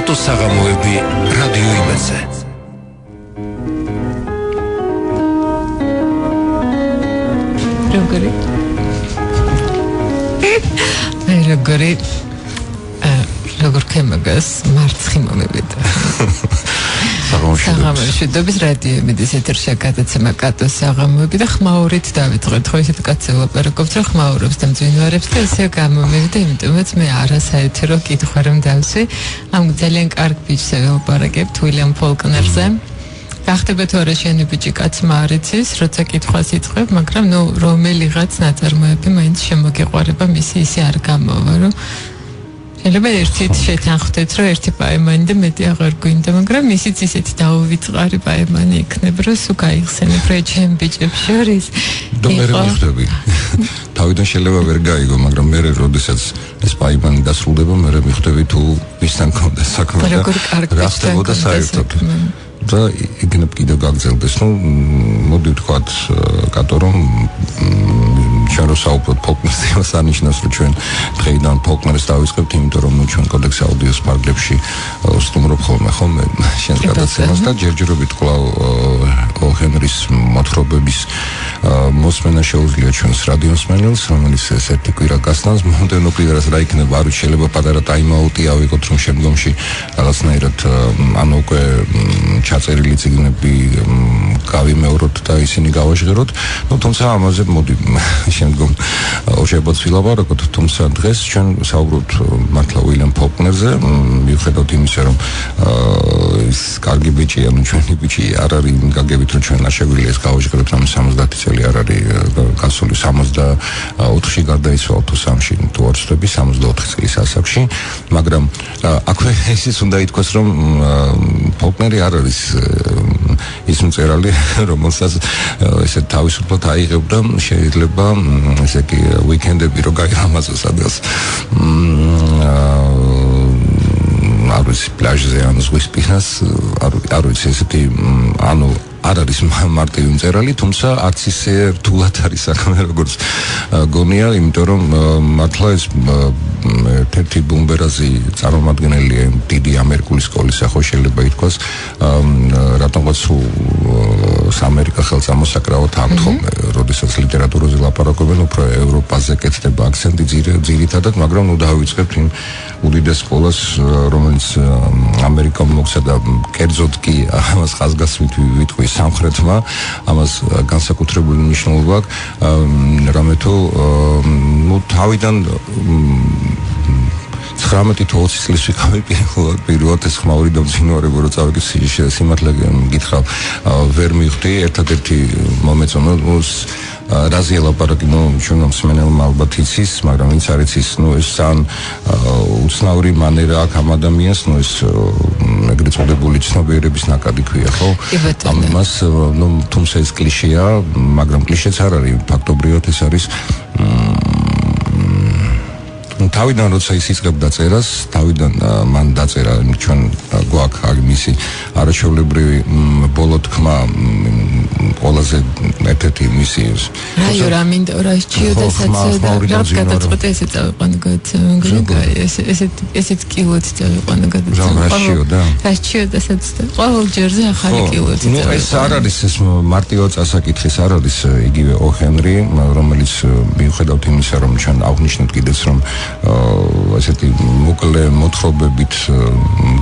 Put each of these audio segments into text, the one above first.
კატოს საღამოები რადიო იმედზე. როგორ ქემაგას მარცხი მომევიდა. საღამოშვიდობის რადიო იმედის ეთერში გადაცემა კატოს საღამოები და ხმაურით დავიწყეთ. ხო ისეთ კაცს ელაპარაკობთ, რომ ხმაურობს და მძვინვარებს და ესე გამომევიდა, იმიტომაც მე არასაეთერო კითხვა რომ დავსვი. ამ ძალიან კარგ ბიჭს ელაპარაკებთ უილიამ ფოლკნერზე. გახდება თუ არა შენი ბიჭი კაცმა არ იცის, როცა კითხვას იწყებ, მაგრამ ნუ რომელიღაც ნაწარმოები მაინც შემოგიყვარება, მისი ისე არ გამოვა, რომ შეიძლება ერთით შეთანხმდეთ, რომ ერთი პაემანი და მეტი აღარ გვინდა, მაგრამ ისიც ისეთი დაუვიწყარი პაემანი იქნება, რომ სულ გაიხსენებ, რომ ჩემ ბიჭებს შორის და მე მივხვდები. თავიდან შეიძლება ვერ გაიგო, მაგრამ მე როდესაც ეს პაემანი დასრულდება, მე მივხვდები თუ ვისთან კონდა საქმე და რა ხდებოდა საერთოდ. და იქნებ კიდევ გაგრძელდეს. ნუ მოდი ვთქვათ კატო რომ ჩვენ რო საუბრობთ ფოლკნერზე, მას ანიშნავს რომ ჩვენ დღეიდან ფოლკნერს დავიწყებთ, იმიტომ რომ ნუ ჩვენ კოდექს აუდიოს პარკლებში სტუმრობ ხოლმე შენს გადაცემას და ჯერჯერობით კვლავ ჰენრის მოთხრობების მოსმენა შეუძლია ჩვენს რადიოსმენელს, რომელიც ეს ერთი კვირა გასტანს. მომდევნო კვირას რა იქნება, არ ვიცი, შეიძლება პატარა ტაიმაუტი ავიღოთ, რომ შემდგომში რაღაცნაირად ანუ უკვე ჩაწერილი წიგნები გავიმეოროთ და ისინი გავაჟღეროთ. ნუ თუმცა ამაზე მოდი შემდგომ შეიძლება ვილაპარაკოთ, თუმცა დღეს ჩვენ საუბრობთ მართლა უილიამ ფოლკნერზე, მიუხედავად იმისა, რომ ის კარგი ბიჭია, ნუ ჩვენი ბიჭი არ არის გაგებით, რომ ჩვენ შეგვიძლია ეს გავაჟღეროთ, რომ 70 წელი არ არის გასული, 64-ში გარდაიცვალა თუ 3-ში თუ არ ვცდები 64 წლის ასაკში, მაგრამ აქვე ისიც უნდა ითქვას, რომ ფოლკნერი არ არის ის მწერალი, რომელსაც ესე თავისუფლად აიღებდა, შეიძლება ესე კი უიკენდები რო გაიღამაზოს სადღაც არ ვიცი პლაჟზე ან ზღვის პირას, არ ვიცი ესეთი ანუ არ არის მარტივი მწერალი, თუმცა არც ისე რთულად არის საქმე, როგორც გონია, იმიტომ რომ მართლა ეს ერთ-ერთი ბუმბერაზი წარმომადგენელია დიდი ამერიკული სკოლის, ხო შეიძლება ითქვას, რატომღაც ამერიკა ხელსამოსაკრავად ამთ ხოლმე, როდესაც ლიტერატურაზე ლაპარაკობენ, უფრო ევროპაზე კეთდება აქცენტი ძირითადად, მაგრამ ნუ დავიწყებთ იმ უდიდეს სკოლას, რომელიც ამერიკამ მოგცა და კერძოდ კი ამას ხაზგასმით ვიტყვი სამხრეთმა, ამას განსაკუთრებული მნიშვნელობა აქვს, რამე თუ ნუ თავიდან 19 თუ 20 წლის ვიყავი პირველად ეს ხმაური და მძინვარება რო წავედი სიმართლე გითხრავ, ვერ მივხვდი, ერთადერთი მომეწონა რაზე ელაპარაკი, ნუ ჩვენ მსმენელმა ალბათ იცის, მაგრამ ვინც არ იცის, ნუ ეს ძალიან უცნაური მანერა აქვს ამ ადამიანს, ნუ ეს ეგრეთ წოდებული ცნობიერების ნაკადი ქვია, ხო? ამას ნუ თუმცა ეს კლიშეა, მაგრამ კლიშეც არ არის, ფაქტობრივად ეს არის თავიდან როცა ის იწყებდა წერას, თავიდან მან დაწერა ჩვენ გვაქვს მისი არაჩვეულებრივი ბოლო თქმა ყველაზე ერთ-ერთი მისი რაიო რამინდა რაშჩიოდასაც და გადაწყვეტა ესე წავიყვანო გადაცემა, ესეთ კილოც წავიყვანო გადაცემა. რაშჩიოდასაც ყოველ ჯერზე ახალი კილოც. ნუ ეს არ არის ეს მარტივად წასაკითხის არ არის იგივე ჰენრი, რომელიც მიუხედავად იმისა, რომ ჩვენ აღნიშნეთ კიდეც რომ ესეთი მოკლე მოთხრობებით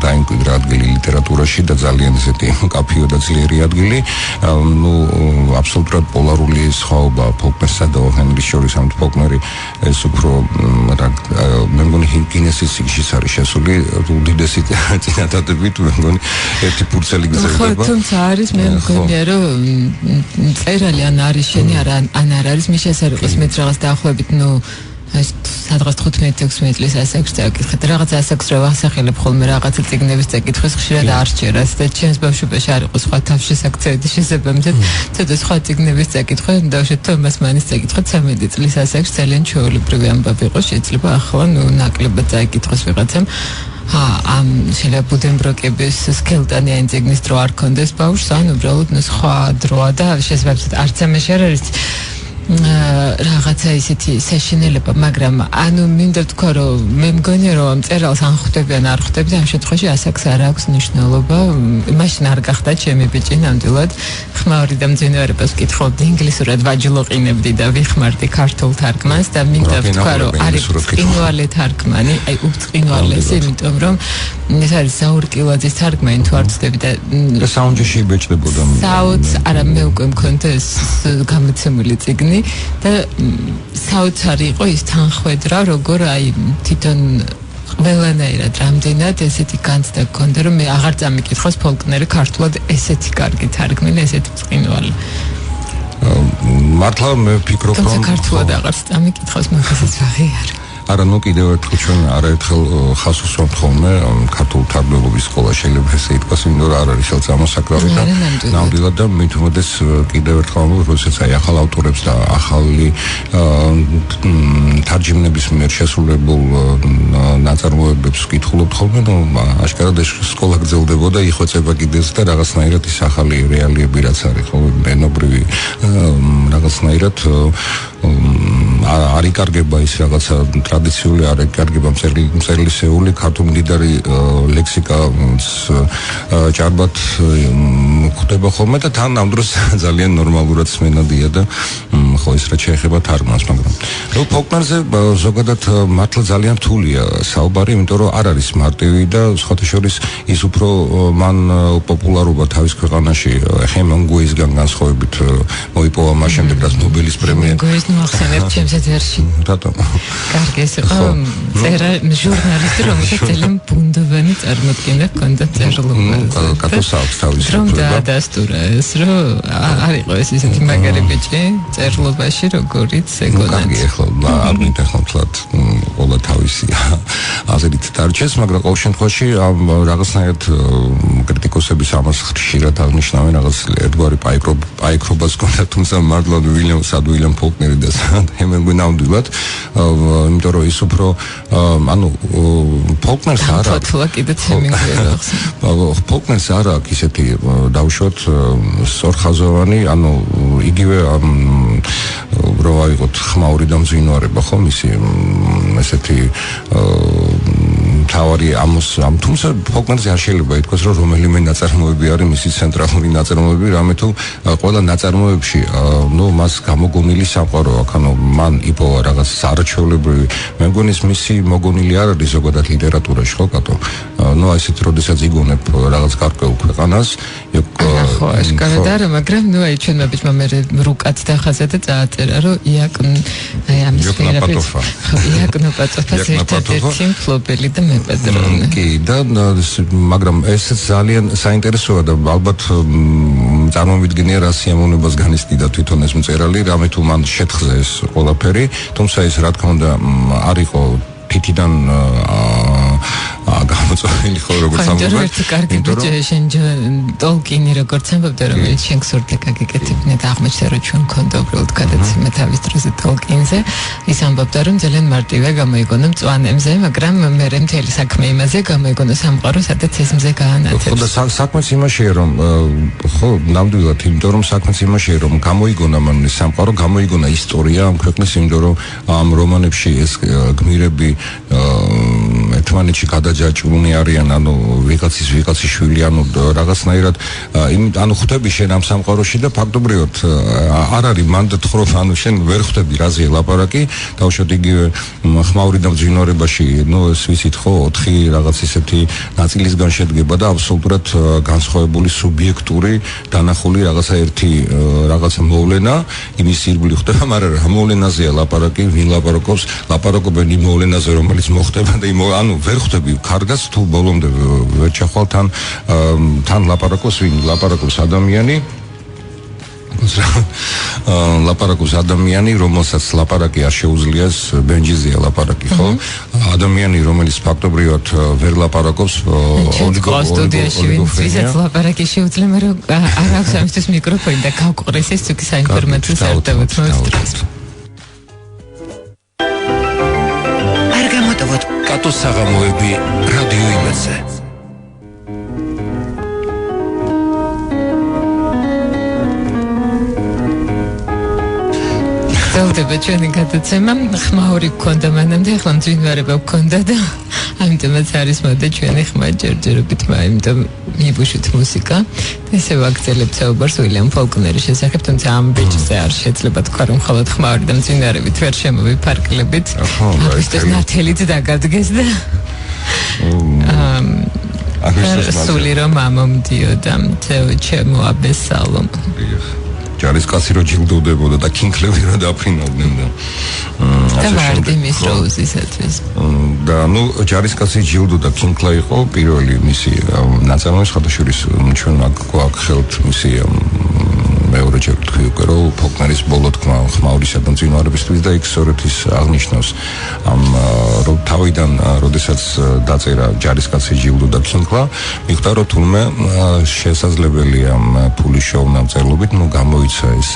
დაიმკვიდრა ადგილი ლიტერატურაში და ძალიან ესეთი მკაფიო და ძლიერი ადგილი, ნუ აბსოლუტურად პოლარული სხვაობა ფოლკნერსა და ჰენრის შორის, ამ ფოლკნერი ეს უფრო მე მგონი გინესის სიგში არის შესული უდიდესი წინადადებით, მე მგონი ერთი ფურცელი გზდება. თუმცა არის მე მგონია რომ წერალი ან არის შენი ან არ არის მის შესაძლოა მეც რაღაც დაახლოებით ნუ სადღაც 15-16 წლის ასაკში წავიკითხეთ, რაღაც ასაკს რო ვახსახილებ ხოლმე რაღაცა წიგნების წაკითხვის ხშირად არ სჭირას და ჩემს ბავშვობაში არ იყო სხვა თავშესაქცევი შესაბამისად ცოტა სხვა წიგნების წაკითხვა დავშეთ თომას მანის წაკითხვა 13 წლის ასაკში ძალიან ჩვეულებრივი ამბავი იყო, შეიძლება ახლა ნუ ნაკლებად წაიკითხოს ვიღაცამ ამ შეიძლება ბუდენბროკების სკელტანიანი წიგნის დრო არ კონდეს ბავშვს, ან უბრალოდ სხვა დროა და შესაბამისად არც ამაში არ არის რაღაცა ისეთი საშინელება, მაგრამ ანუ მინდა თქვა რომ მე მგონია რომ მწერალს ან ხვდები ან არ ხვდები ამ შემთხვევაში ასაკს არ აქვს მნიშვნელობა. მაშინ არ გახდა ჩემი ბიჭი ნამდვილად ხმაური და მძინვარებას ვკითხავდი ინგლისურად ვაჯლოყინებდი და ვიხმარდი ქართულ თარგმანს და მინდა ვთქვა რომ არის წინვალე თარგმანი, აი უწყინვალესი, იმიტომ რომ ეს არის ზაურკილაძის თარგმანი თუ არ ვწდები და საუნჯეში იბეჭდებოდა. საუც არა მე უკვე მქონდა ეს გამოცემული წიგნი და საოცარი იყო ის თანხwebdriver როგორ აი თვითონ ყველანაირად რამდენად ესეთი განცდა გქონდა რომ მე აღარ წამიკითხოს ფოლკნერი ქართულად ესეთი კარგი თარგმანი ესეთი წინვალი მართლა მე ვფიქრობ რომ ქართულად აღარ წამიკითხოს მაგასაც აღიარა არა ნუ კიდევ ერთხელ ჩვენ არაერთხელ ხას უსვამთ ხოლმე ქართულ თარგმნელობის სკოლა შეიძლება ესე ითქვას იმიტომ რომ არ არის ხელწამოსაკრავი და ნამდვილად და მით უმეტეს კიდევ ერთხელ როდესაც აი ახალ ავტორებს და ახალი თარჯიმნების მიერ შესრულებულ ნაწარმოებებს ვკითხულობთ ხოლმე ნუ აშკარად ეს სკოლა გრძელდებოდა იხვეწება კიდეც და რაღაცნაირად ის ახალი რეალიები რაც არის ხო ენობრივი რაღაცნაირად არ იკარგება ის რაღაცა ტრადიციული არ იკარგება მწერლისეული ქართულ მდიდარი ლექსიკა ჭარბად ხვდება ხოლმე და თან ამ დროს ძალიან ნორმალურად სმენადია და ხო ის რაც შეეხება თარგმანს მაგრამ ნუ ფოლკნერზე ზოგადად მართლა ძალიან რთულია საუბარი იმიტომ რომ არ არის მარტივი და სხვათა შორის ის უფრო მან პოპულარობა თავის ქვეყანაში ჰემინგვეისგან განსხვავებით მოიპოვა მას შემდეგ რაც ნობელის პრემია ახსენებ ჩემს ეთერში. რატომ? კარგი ეს იყო წერა ჟურნალისტი რომელსაც ძალიან ბუნდოვანი წარმოდგენა ჰქონდა წერლობა. კატოს აქვს თავისი რომ დაადასტურა ეს რომ არ იყო ეს ისეთი მაგარი ბიჭი წერლობაში როგორიც ეგონათ. კარგი ახლა არ მითხოთ ყველა თავისი აზრით დარჩეს მაგრამ ყოველ შემთხვევაში რაღაცნაირად კრიტიკოსების ამას ხშირად აღნიშნავენ რაღაც ერთგვარი პაიკრობას ჰქონდა თუმცა მართლა ვილიამ ფოლკნერი და ჰემინგვეი ნამდვილად იმიტომ რომ ის უფრო ანუ ფოლკნერს არ აქვს კიდეც ჰემინგვეი ფოლკნერს არ აქვს ისეთი დავუშვათ სწორხაზოვანი ანუ იგივე რო აიღოთ ხმაური და მძინვარება ხო მისი ესეთი თავარი ამ თუმცა ფოლკნერზე არ შეიძლება ითქვას რომ რომელიმე ნაწარმოები არის მისი ცენტრალური ნაწარმოები რამე თუ ყველა ნაწარმოებში ნუ მას გამოგონილი სამყარო აქვს ანუ მან იპოვა რაღაც არაჩვეულებრივი მე მგონი მისი მოგონილი არ არის ზოგადად ლიტერატურაში ხო კატო ნუ ასეთ როდესაც იგონებ რაღაც გარკვეულ ქვეყანას ხო აშკარად არა მაგრამ ნუ აი ჩვენმა ბიჭმა მე რუკაც დახაზა და წააწერა რომ აი ამის ფერაფერს იაკნო პატოფას ერთ-ერთი მფლობელი და მეპატრონე კი და მაგრამ ეს ძალიან საინტერესოა და ალბათ წარმოვიდგენია რა სიამოვნებას განიცდიდა თვითონ ეს მწერალი რამე თუ მან შეთხზა ეს ყველაფერი თუმცა ეს რა თქმა უნდა არ იყო თითიდან გამოწვეული ხო როგორც ამბობენ ერთ კარგი ბიჭი შენ ტოლკინი როგორც ამბობდა რომ შენ გსურდა გაგიკეთებინე და აღმოჩნდა რომ ჩვენ გქონდა უბრალოდ გადაცემა თავის დროზე ტოლკინზე ის ამბობდა რომ ძალიან მარტივია გამოიგონა მწვანემზე მაგრამ მე მთელი საქმე იმაზე გამოიგონა სამყარო სადაც ეს მზე გაანათებს ხო და საქმეც იმაშია რომ ხო ნამდვილად იმიტომ რომ საქმეც იმაშია რომ გამოიგონა მან სამყარო გამოიგონა ისტორია ამ ქვეყნის იმიტომ რომ ამ რომანებში ეს გმირები ერთმანეთში გადაჯაჭვულნი არიან ანუ ვიღაცის შვილი ანუ რაღაცნაირად ანუ ხვდები შენ ამ სამყაროში და ფაქტობრივად არ არის მანდ თხრობ ანუ შენ ვერ ხვდები რაზეა ლაპარაკი დავუშვათ იგივე ხმაური და მძინვარებაში ნუ ეს ვიცით ხო 4 რაღაც ისეთი ნაწილისგან შედგება და აბსოლუტურად განსხვავებული სუბიექტური დანახული რაღაცა ერთი რაღაცა მოვლენა იმის ირგვლივ ხდება მაგრამ რა მოვლენაზეა ლაპარაკი ვინ ლაპარაკობს ლაპარაკობენ იმ მოვლენაზე რომელიც მოხდება და ანუ ვერ ხვდები კარგას თუ ბოლომდე ვერ ჩახვალ თან ლაპარაკობს ვინ ლაპარაკობს ადამიანი რომელსაც ლაპარაკი არ შეუძლიას ბენჯიზია ლაპარაკი ხო ადამიანი რომელიც ფაქტობრივად ვერ ლაპარაკობს სტუდიაში ვისაც ლაპარაკი შეუძლია მაგრამ არ აქვს ამისთვის მიკროფონი და გავყურეს ეს თუკი საინფორმაციო საერთოდ მოსწრებს კატოს საღამოები რადიო იმედზე გრძელდება ჩვენი გადაცემა. ხმაური გქონდა მანამდე, ახლა მძვინვარება გქონდა და ამიტომაც არის მოდა ჩვენი ხმა ჯერჯერობით, ამიტომ მიბუშით მუსიკა. ესე ვაგრძელებთ საუბარს უილიამ ფოლკნერის შესახებ, თუმცა ამ ბიჭზე არ შეიძლება თქვა, რომ მხოლოდ ხმაური და მძვინვარებით ვერ შემოვიფარკლებით. აგვისტოს ნათელიც დაგადგეს და სული რომ ამომდიოდა ჩემო აბესალომ. ჯარისკაცი რო ჯილდოვდებოდა და კინგლები რო დაფრინავდნენ და ვარდი მის როუზისათვის. და ნუ ჯარისკაცი ჯილდო და კინგლა იყო პირველი მისი ნაწარმოების ხათაშურის ჩვენ გვაქვს მისი მეორეჯერ თქვი უკვე რომ ფოლკნერის ბოლო თქმა ხმაურისა და მძვინვარებისთვის და იქ სწორედ ის აღნიშნავს ამ რომ თავიდან როდესაც დაწერა ჯარისკაცი ჯილდო და კინგლა მიხვდა რომ თულმე შესაძლებელია ფულის შეუნამწერლობით ნუ გამოიცა ეს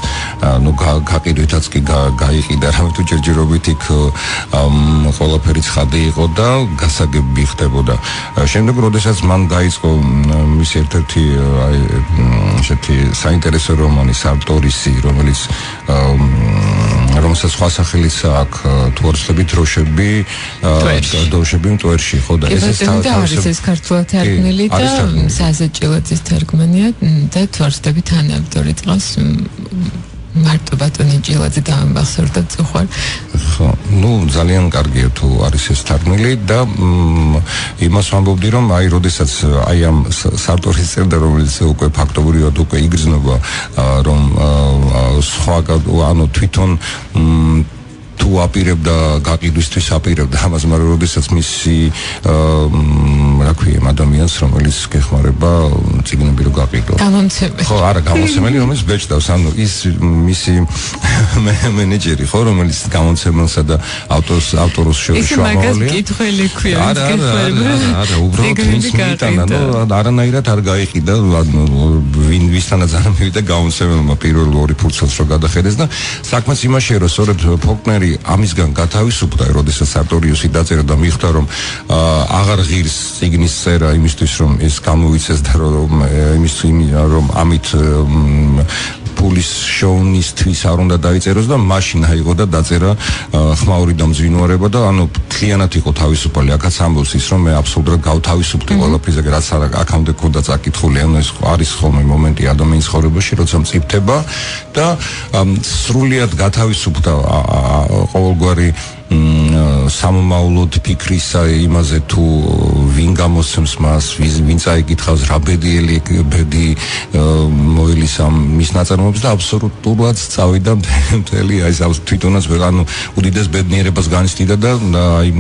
ნუ გაყიდვითაც კი გაიყიდა რამე თუ ჯერჯერობით იქ ყველაფერი ცხადი იყო და გასაგები ხდებოდა შემდეგ როდესაც მან დაიწყო მის ერთ-ერთი ესეთი საინტერესო რომანი სარტორისი რომელიც რომელსაც სხვა სახელიც აქვს თუ არ ვცდები დროშები მტვერში ხო და ეს ეს ქართულად თარგმნილი და საზეჭილაძის თარგმანია და თუ არ ვცდები თანავტორი წყავს მარტო ბატონი ჭილაძე დამახსოვრდა წუხარ. ხო, ნუ ძალიან კარგია თუ არის ეს თარგმნილი და იმას ვამბობდი რომ აი როდესაც აი ამ სარტორის წერდა რომელიც უკვე ფაქტობრივად უკვე იგრძნობა რომ სხვა ანუ თვითონ თუ აპირებდა გაყიდვისთვის აპირებდა ამას მაგრამ როდესაც მისი რა ქვია ადამიანს რომელიც გეხმარება ციგნები რო გაყიდო გამომცემელი ხო არა გამომცემელი რომელიც ბეჭდავს ანუ ის მისი მენეჯერი ხო რომელიც გამომცემელსა და ავტორს შევშვალია ის მაგას კითხველი ქვია არა უბრალოდ ის მიტანა ნუ არანაირად არ გაიყიდა ვისთანაც არ მივიდა გამომცემელმა პირველ ორი ფურცელს რო გადახედეს და საქმეც იმაშია რომ სწორედ ფოლკნერი ამისგან გათავისუფლდა, როდესაც სარტორიუსი დაწერა და მიხვდა რომ აღარ ღირს ციგნის წერა იმისთვის რომ ეს გამოვიცეს და რომ ამით ფულის შოუნისთვის არ უნდა დაიწეროს და მაშინ აიღო და დაწერა ხმაური და მძვინვარება და ანუ მთლიანად იყო თავისუფალი. აქაც ამბობს ის რომ მე აბსოლუტურად გავთავისუფლდი ყველაფერზე, რაც აქამდე ქონდა წაკითხული, ანუ ეს არის ხოლმე მომენტი ადამიანის ცხოვრებაში, როცა მწიფდება და სრულიად გათავისუფლდა ყოველგვარი სამომავლოდ ფიქრისა იმაზე თუ ვინ გამოსცემს მას, ვინ წაიკითხავს რა ბედი მოელის ამ მის ნაწარმოებს და აბსოლუტურად წავიდა მთელი აი ეს თვითონაც ანუ უდიდეს ბედნიერებას განიცდიდა და აი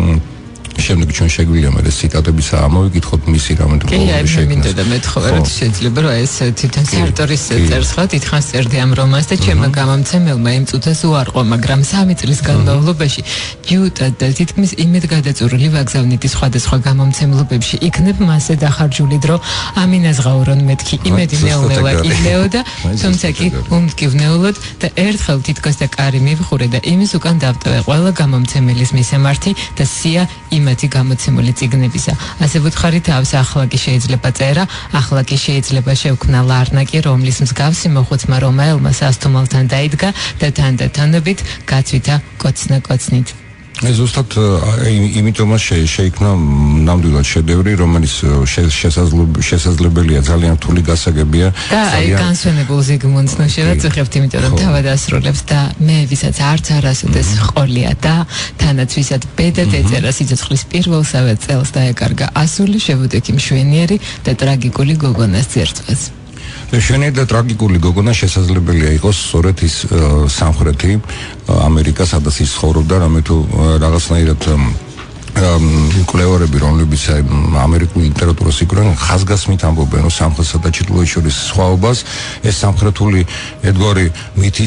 შემდეგ ჩვენ შეგვიძლია მე ეს ციტატებიც ამოვიკითხოთ მისი რამე თუ შეგვიძლია და მეთხოვე რომ შეიძლება რომ ეს თვითონ სარტორის წერს ხო დიდხანს წერდი ამ რომანს და ჩემმა გამომცემელმა იმ წუთას უარყო მაგრამ 3 წლის განმავლობაში ჯიუტად და თითქმის იმედ გადაწურული ვაგზავნითი სხვადასხვა გამომცემლობებში იქნებ მასე დახარჯული დრო ამინაზღაურონ მეთქი იმედი ნეუმელა იმეო და თუმცა კი უმტკივნეულოდ და ერთხელ თითქოს და კარი მივხურე და იმის უკან დავტოვე ყველა გამომცემელის მისამართი და სია იმათი გამოცემული წიგნებისა. ასე ვუთხარით თავს ახლა კი შეიძლება წერა, ახლა კი შეიძლება შევქმნა ლარნაკი, რომლის მსგავსი მოხუცმა რომაელმა სასტუმალთან დაიდგა და თანდათანობით გაცვითა კოცნა-კოცნით. ეს ზუსტად იმიტომაც შეიქმნა ნამდვილად შედევრი, რომელიც შესაძლებელია ძალიან რთული გასაგებია. და აი განსვენებულ ზიგმუნდს ნუშევაც ვიხებთ, იმიტომ რომ თავად ასრულებს და მე ვისაც არც არასოდეს ყოლია და თანაც ვისაც ბედად ეწერა სიცოცხლის პირველსავე წელს დაეკარგა ასული, შევუდექი მშვენიერი და ტრაგიკული გოგონას ძერწვას. შვენიერი და ტრაგიკული გოგონა შესაძლებელია იყოს სწორედ ის სამხრეთი ამერიკა, სადაც ის ცხოვრობდა, რამე თუ რაღაცნაირად კვლევარები, რომლებიც ამერიკული ლიტერატურას იკვლევენ, ხაზგასმით ამბობენ, რომ სამხრეთსა და ჩრდილოეთს შორის სხვაობას, ეს სამხრეთული ერთგვარი მითი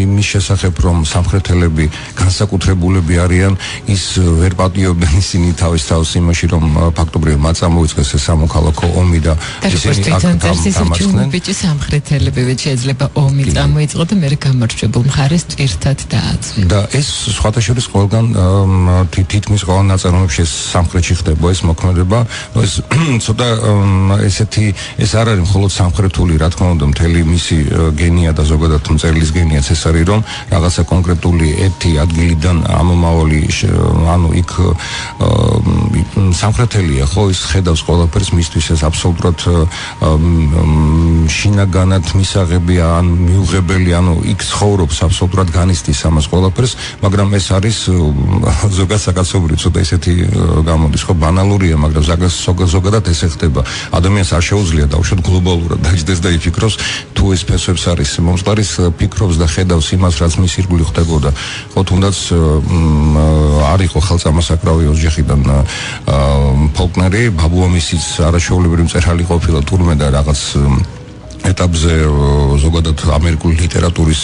იმის შესახებ, რომ სამხრეთელები განსაკუთრებულები არიან, ის ვერ პატიობენ ისინი თავის იმაში, რომ ფაქტობრივად მათ წამოიწყეს ეს სამოქალაქო ომი და ისინი აქ დამარცხდნენ. ბიჭი სამხრეთელები შეიძლება ომი წამოიწყო და მე გამარჯვებულ მხარეს ტვირთად დააწვია. და ეს სხვათა შორის ყველგან თითქმის ყველა ნაწარმოებში ვაფშე სამხრეთში ხდება ეს მოქმედება. ეს ცოტა ესეთი ეს არ არის მხოლოდ სამხრეთული, რა თქმა უნდა, მთელი მისი გენია და ზოგადად მწერლის გენიაც ეს არის, რომ რაღაცა კონკრეტული ერთი ადგილიდან ამომავალი, ანუ იქ სამხრეთელია, ხო, ის ხედავს ყველაფერს, მისთვის ეს აბსოლუტურად შინაგანად მისაღები ან მიუღებელი, ანუ იქ ცხოვრობს აბსოლუტურად განიცდის ამას ყველაფერს, მაგრამ ეს არის ზოგადად საკაცობრიო ცოტა ესეთი გამოდის, ხო, ბანალურია, მაგრამ ზოგადად ესე ხდება. ადამიანს არ შეუძლია დავუშვათ გლობალურად დაიჯდეს და იფიქროს თუ ეს ფესვებს არის. მომწყარის ფიქრობს და ხედავს იმას, რაც მის ირგვლივ ხდებოდა. ხო, თუნდაც არ იყო ხელწამასაკრავი ოჯახიდან ფოლკნერი, ბაბუამისიც არაჩვეულებრივი მწერალი ყოფილა თურმე და რაღაც ეტაპზე ზოგადად ამერიკული ლიტერატურის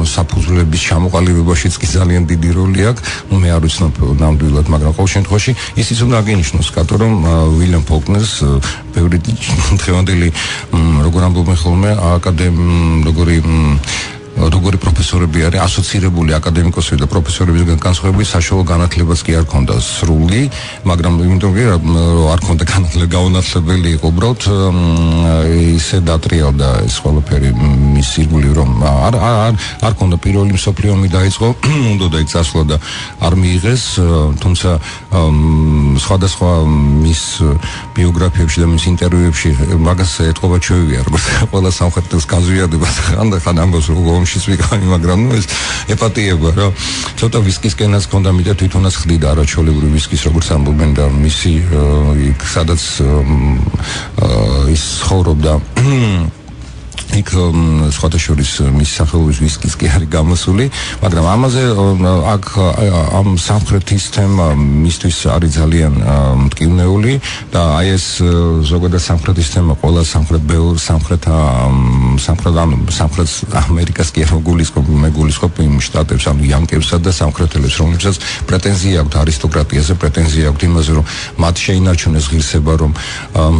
საფუძვლების ჩამოყალიბებაშიც კი ძალიან დიდი როლი აქვს. მე არ ვიცნობ ნამდვილად, მაგრამ ყოველ შემთხვევაში ისიც უნდა აღინიშნოს კატო, რომ უილიამ ფოლკნერს ბევრი დღევანდელი როგორ ამბობენ ხოლმე როგორი პროფესორები არის ასოცირებული აკადემიკოსები და პროფესორებისგან განსხვავებით საშუალო განათლებაც კი არ ქონდა სრული, მაგრამ იმიტომ არ ქონდა განათლებელი იყო უბრალოდ ისე დატრიალდა ეს ყველაფერი მის ირგვლივ, რომ არ ქონდა პირველი მსოფლიო ომი დაიწყო, უნდა და იქ წასვლა და არ მიიღეს, თუმცა სხვადასხვა მის ბიოგრაფიებში და მის ინტერვიუებში მაგას ეთყობა ჩვევია, როგორც ყველა სამხრეთის გაზვიადება ხან ამბობს რომ შიც ვიყავი, მაგრამ ეს ეპატიება რა. ცოტა ვისკისკენაც ქონდა, მე თვითონაც ხდიდა არაჩვეულებრივი ვისკის, როგორც ამბობენ და მისი იქ სადაც ის ცხოვრობდა იქ სხვათა შორის მის სახელობის ვისკის კი არის გამოსული, მაგრამ ამაზე აქ ამ სამხრეთის თემა მისთვის არის ძალიან მტკივნეული და აი ეს ზოგადად სამხრეთის თემა ყველა სამხრეთ ამერიკას კი გულისხმობ იმ შტატებს, ანუ იანკებსა და სამხრეთელებს, რომლებსაც პრეტენზია აქვს არისტოკრატიაზე, პრეტენზია აქვს იმაზე, რომ მათ შეინარჩუნეს ღირსება, რომ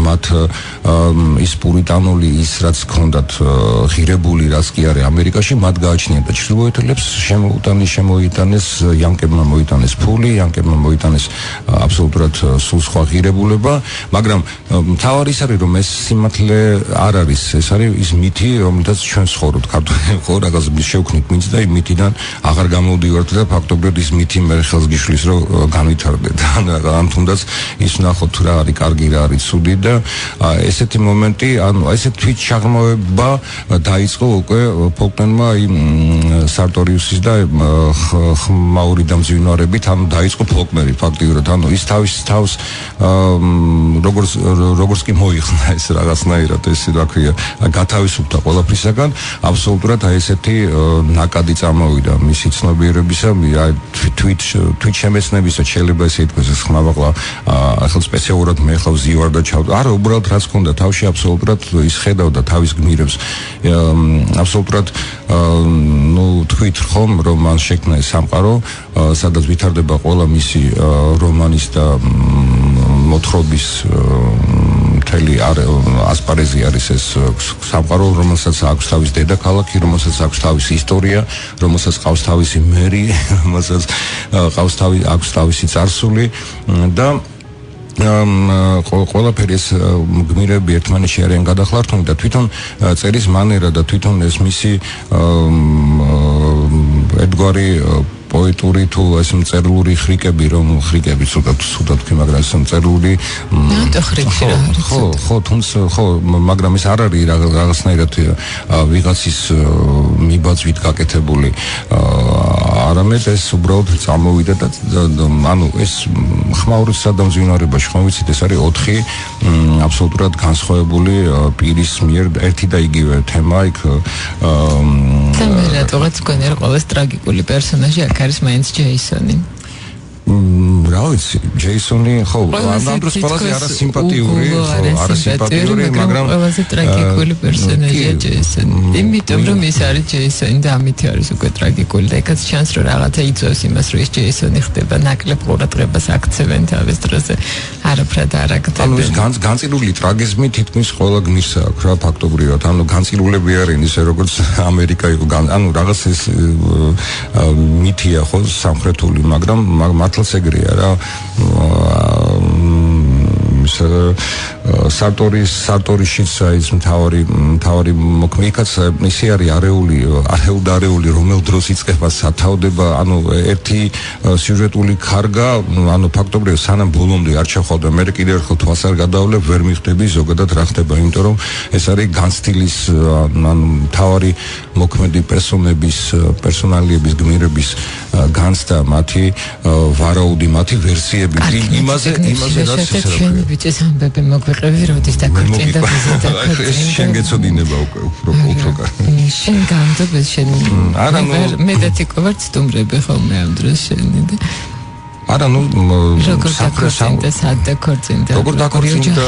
მათ ის პურიტანული ის რაც ჰქონდათ ღირებული, რაც კი არის ამერიკაში, მათ გააჩნიათ და ჩრდილოეთელებს შემოიტანეს იანკებმა მოიტანეს ფული, იანკებმა მოიტანეს აბსოლუტურად სულ სხვა ღირებულება, მაგრამ მთავარი ის არის, რომ ეს სიმართლე არ არის, ეს არის ის მითი, რომელთაც ჩვენ ცხოვრობთ ქართველები, ხო, რაღაც შევქნით მითს და იმ მითიდან აღარ გამოვდივართ და ფაქტობრივად ის მითი მე ხელს გიშლის, რომ განვითარდეთ. ან თუნდაც ის ნახოთ რა არის კარგი, რა არის ცუდი და ესეთი მომენტი, ანუ ესეთი თვითშაღრმავება დაიწყო უკვე ფოლკნერმა იმ სარტორიუსის და ხმაური დამძვინვარებით, ანუ დაიწყო ფოლკნერი ფაქტიურად, ანუ ის თავს როგორც კი მოიხსნა ეს რაღაცნაირად ეს რა ქვია, გათავისუფლდა ყველაფრისაგან, აბსოლუტურად აი ესეთი ნაკადი წამოვიდა მისი ცნობიერებისა, თვით შემეცნებისა, შეიძლება ესე ითქვას, ეს ხმავაღლა ახლა სპეციალურად მე ხავს ზივარ და ჩავდა. არა, უბრალოდ რაც ჰქონდა თავში, აბსოლუტურად ის ხედავდა თავის გმირებს. აბსოლუტურად თქვით ხომ, რომ მან შექმნა ეს სამყარო, სადაც ვითარდება ყველა მისი რომანის და მოთხრობის მთელი ასპარეზი არის ეს სამყარო, რომელსაც აქვს თავის დედაქალაქი, რომელსაც აქვს თავისი ისტორია, რომელსაც ყავს თავისი მერი, რომელსაც აქვს თავისი წარსული და ყველაფერი ეს გმირები ერთმანეთში არიან გადახლართული და თვითონ წერის მანერა და თვითონ ეს მისი ერთგვარი პოეტური თუ ეს მწერლური ხრიკები, რომ ხრიკები ცუდად თქვი, მაგრამ ეს მწერლური ხო, თუმცა ხო, მაგრამ ეს არ არის რაღაცნაირად ვიღაცის მიბაძვით გაკეთებული, არამედ ეს უბრალოდ წამოვიდა და ანუ ეს ხმაურის სადამძვინვარებაში, ხომ ვიცით, ეს არის 4 აბსოლუტურად განსხვავებული პირის მიერ ერთი და იგივე თემა იქ და მე რატოღაც გქონია ყოველს ტრაგიკული პერსონაჟი აქ არის მაინც ჯეისონი. რა ვიცი, ჯეისონი ხო, ამ დროს ყველაზე არასიმპათიური, მაგრამ ყველაზე ტრაგიკული პერსონაჟია ჯეისონი. იმიტომ რომ ის არის ჯეისონი და ამით არის უკვე ტრაგიკული და ეკაც ჩანს რომ რაღაცა იწვევს იმას რომ ის ჯეისონი ხდება ნაკლებ ყურადღებას აქცევენ თავის დროზე არაფრად არ აკეთებენ. ანუ ეს განწილული ტრაგიზმი თითქმის ყველა გმირს აქვს რა ფაქტობრივად. ანუ განწილულები არიან ისე როგორც ამერიკა იყო ანუ რაღაც ეს მითია ხო სამხრეთული, მაგრამ მართლაც ეგრეა რა. სარტორიშიც ის მთავარი მოქმედიც ისე არის არეული რომელ დროს იწყება სათავდება ანუ ერთი სიუჟეტული ქარგა ანუ ფაქტობრივად სანამ ბოლომდე არ ჩავხავდა მე კიდევ ერთხელ თვალს არ გადავლებ ვერ მიხვდები ზოგადად რა ხდება იმიტომ რომ ეს არის განცდილის ანუ მთავარი მოქმედი პერსონალიების გმირების განცდა მათი ვარაუდი მათი ვერსიები იმაზე რაც ეს ამბები მოგვიყევი როდის დაგვრჩენდა ვიზიტა ეს შენ გეცოდინება უფრო კარგი შენ გამდობ შენ არა ნუ მე დათიკო ვარ სტუმრები ხოლმე ამ დროს შენი და არა ნუ როგორ დაქორწინდა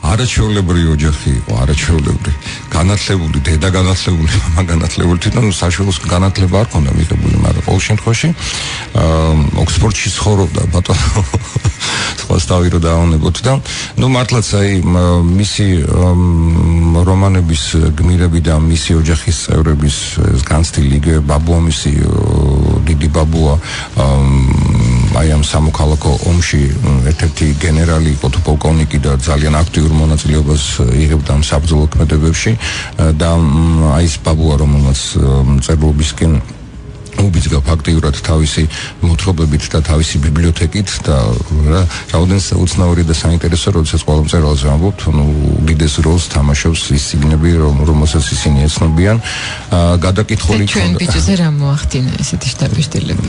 არაჩვეულებრივი ოჯახი იყო არაჩვეულებრივი განათლებული დედა განათლებული მამა განათლებული თვითონ საშუალო განათლება არ ქონდა მიღებული მაგრამ ყოველ შემთხვევაში ოქსფორდში ცხოვრობდა ბატონო სხვას დავირო დაავნებოთ და ნუ მართლაც აი მისი რომანების გმირები და მისი ოჯახის წევრების განცდილი იგივე ბაბუა მისი დიდი ბაბუა აი ამ სამოქალაქო ომში ერთ-ერთი გენერალი იყო თუ პოლკოვნიკი და ძალიან აქტიურ მონაწილეობას იღებდა ამ საბრძოლო ქმედებებში და აი ეს ბაბუა რომელმაც მწერლობისკენ უბიძგა ფაქტიურად თავისი მოთხრობებით და თავისი ბიბლიოთეკით და რაოდენს უცნაური და საინტერესო როდესაც ყველა მწერალს ვამბობთ ნუ უდიდეს როლს თამაშობს ის სიგნები რომელსაც ისინი ეცნობიან გადაკითხვილი ჩვენ ბიჭზე რა მოახდინა ესეთი შთაბეჭდილება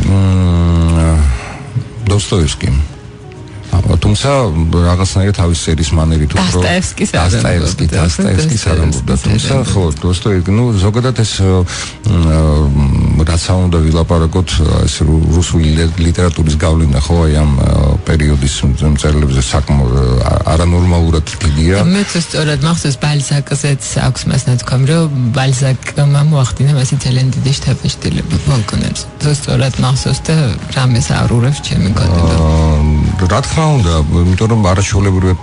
დოსტოევსკი თუმცა რაღაცნაირად თავის სერის მანერით უფრო დასტაევსკის არ ამბობდა თუმცა ხო დოსტოევსკი ნუ ზოგადად ეს რაც უნდა ვილაპარაკოთ ეს რუსული ლიტერატურის გავლენა ხო აი ამ პერიოდის მწერლებზე საკმაოდ არანორმალურად დიდია მეც სწორად მახსოვს ბალზაკზეც აქვს მას ნათქვამი რომ ბალზაკმა მოახდინა მასი ძალიან დიდი შთაბეჭდილება ბალკონებზე სწორად მახსოვს და რამეს აურევს ჩემი გონება რა თქმა უნდა, იმიტომ რომ არაჩვეულებრივად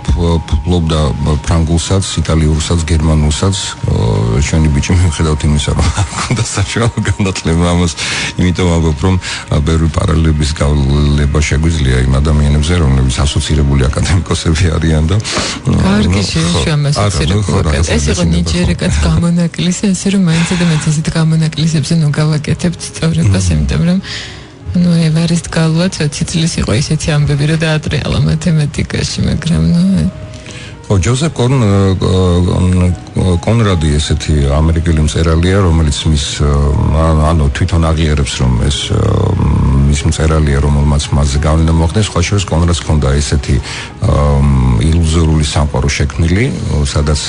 ფლობდა ფრანგულსაც, იტალიურსაც, გერმანულსაც, ჩვენი ბიჭი მიუხედავად იმისა, რომ ჰქონდა საშუალო განათლება ამას, იმიტომ ვამბობ, რომ ბევრი პარალელების გავლება შეგვიძლია იმ ადამიანებზე, რომლებიც ასოცირებული აკადემიკოსები არიან და კარგი შეშვა მასოცირებული. ეს იყო ნიჭიერეკაც გამონაკლისი, ასე რომ მაინც და მეც ესეთ გამონაკლისებზე ნუ გავაკეთებთ სწორებას, იმიტომ რომ ну ევარისტ გალვა ცოტი წლის იყო ისეთი ამბები რომ დაატრიალა მათემატიკაში მაგრამ ну ხო ჯოზეფ კონრადი ესეთი ამერიკელი მწერალია რომელიც მის ანუ თვითონ აღიარებს რომ ეს მის მწერალია რომელმაც მასზე გავლენა მოახდინა სხვა შორის კონრადს ჰქონდა ესეთი ილუზორული სამყარო შექმნილი სადაც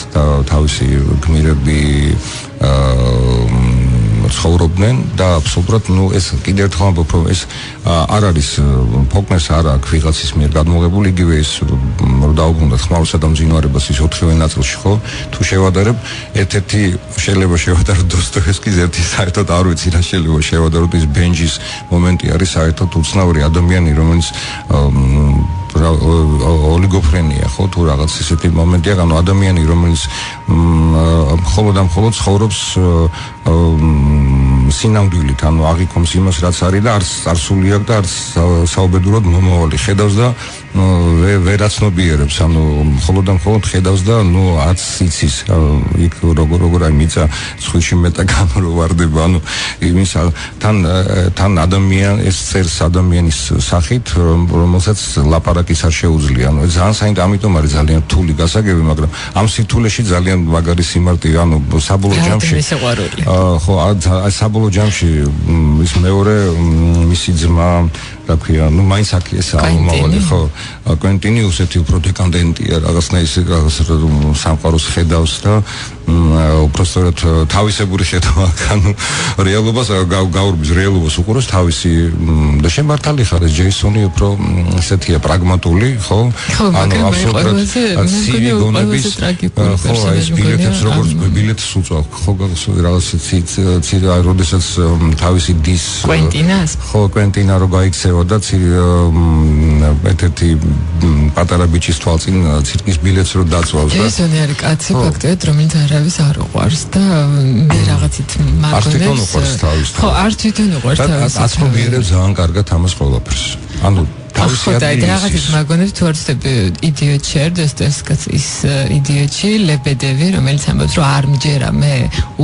თავისი გმირები ცხოვრობდნენ და აბსოლუტურად ნუ ეს კიდევ ერთხელ ამბობ რომ ეს არ არის ფოლკნერს არ აქვს ვიღაცის მიერ გადმოღებული იგივე ეს რომ დაუბრუნდათ ხმაურსა და მძინვარებას ის 4-ვე ნაწილში ხო თუ შევადარებ ერთ-ერთი შეიძლება შევადაროთ დოსტოევსკის ერთი საერთოდ არ ვიცი რა შეიძლება შევადაროთ ის ბენჯის მომენტი არის საერთოდ უცნაური ადამიანი რომელიც ოლიგოფრენია ხო თუ რაღაც ისეთი მომენტია ანუ ადამიანი რომელიც მხოლოდ ცხოვრობს სინამდვილით ანუ აღიქომს იმას რაც არის და არ სული აქვს და არ საუბედურად მომავალი ხედავს და ვერაცნობიერებს ანუ მხოლოდ ხედავს და ნუ არც იცის იქ როგორ აი მიწა ცხვირში მეტა გამროვარდება ანუ იმის თან ადამიან ეს წერს ადამიანის სახით რომელსაც ლაპარაკის არ შეუძლია ანუ ძალიან საინტერესო ამიტომ არის ძალიან რთული გასაგები მაგრამ ამ სირთულეში ძალიან მაგარი სიმარტივე ანუ საბოლოო ჯამში ხო საბოლოო ჯამში ის მეორე მისი ძმა რა ქვია, ну, მაინც აქ ეს ამოვალი ხო, კვენტინი უსეთი უფრო დეკადენტია, რაღაცნაირი რაღაც სამყაროს ხედავს და უბრალოდ თავისებური ხედვა, ანუ რეალობას გაურბის რეალობას უყუროს თავისი და შემართალი ხარ ეს ჯეისონი უფრო ესეთია პრაგმატული, ხო? ანუ აბსოლუტურად ცივი გონების ხო, ეს ბილეთებს როგორც ბილეთს უწევ, ხო, რაღაც ცივი როდესაც თავისი დის კვენტინას ხო, კვენტინა რო გაიქცევა და ერთ-ერთი პატარა ბიჭის თვალწინ ცირკის ბილეთს რო დაწვავს და ჯეისონი არის კაცი ფაქტობრივად, რომელიც არავის არ უყვარს და მე რაღაცით მაგონებს ხო, არ თვითონ უყვარს თავის აცნობიერებს ძალიან კარგად ამას ყველაფერს. ანუ თავისი რაღაცით მაგონებს თუ არ ვცდები იდიოტი არ დოსტოევსკის იდიოტი ლებედევი, რომელიც ამბობს რომ არ მჯერა მე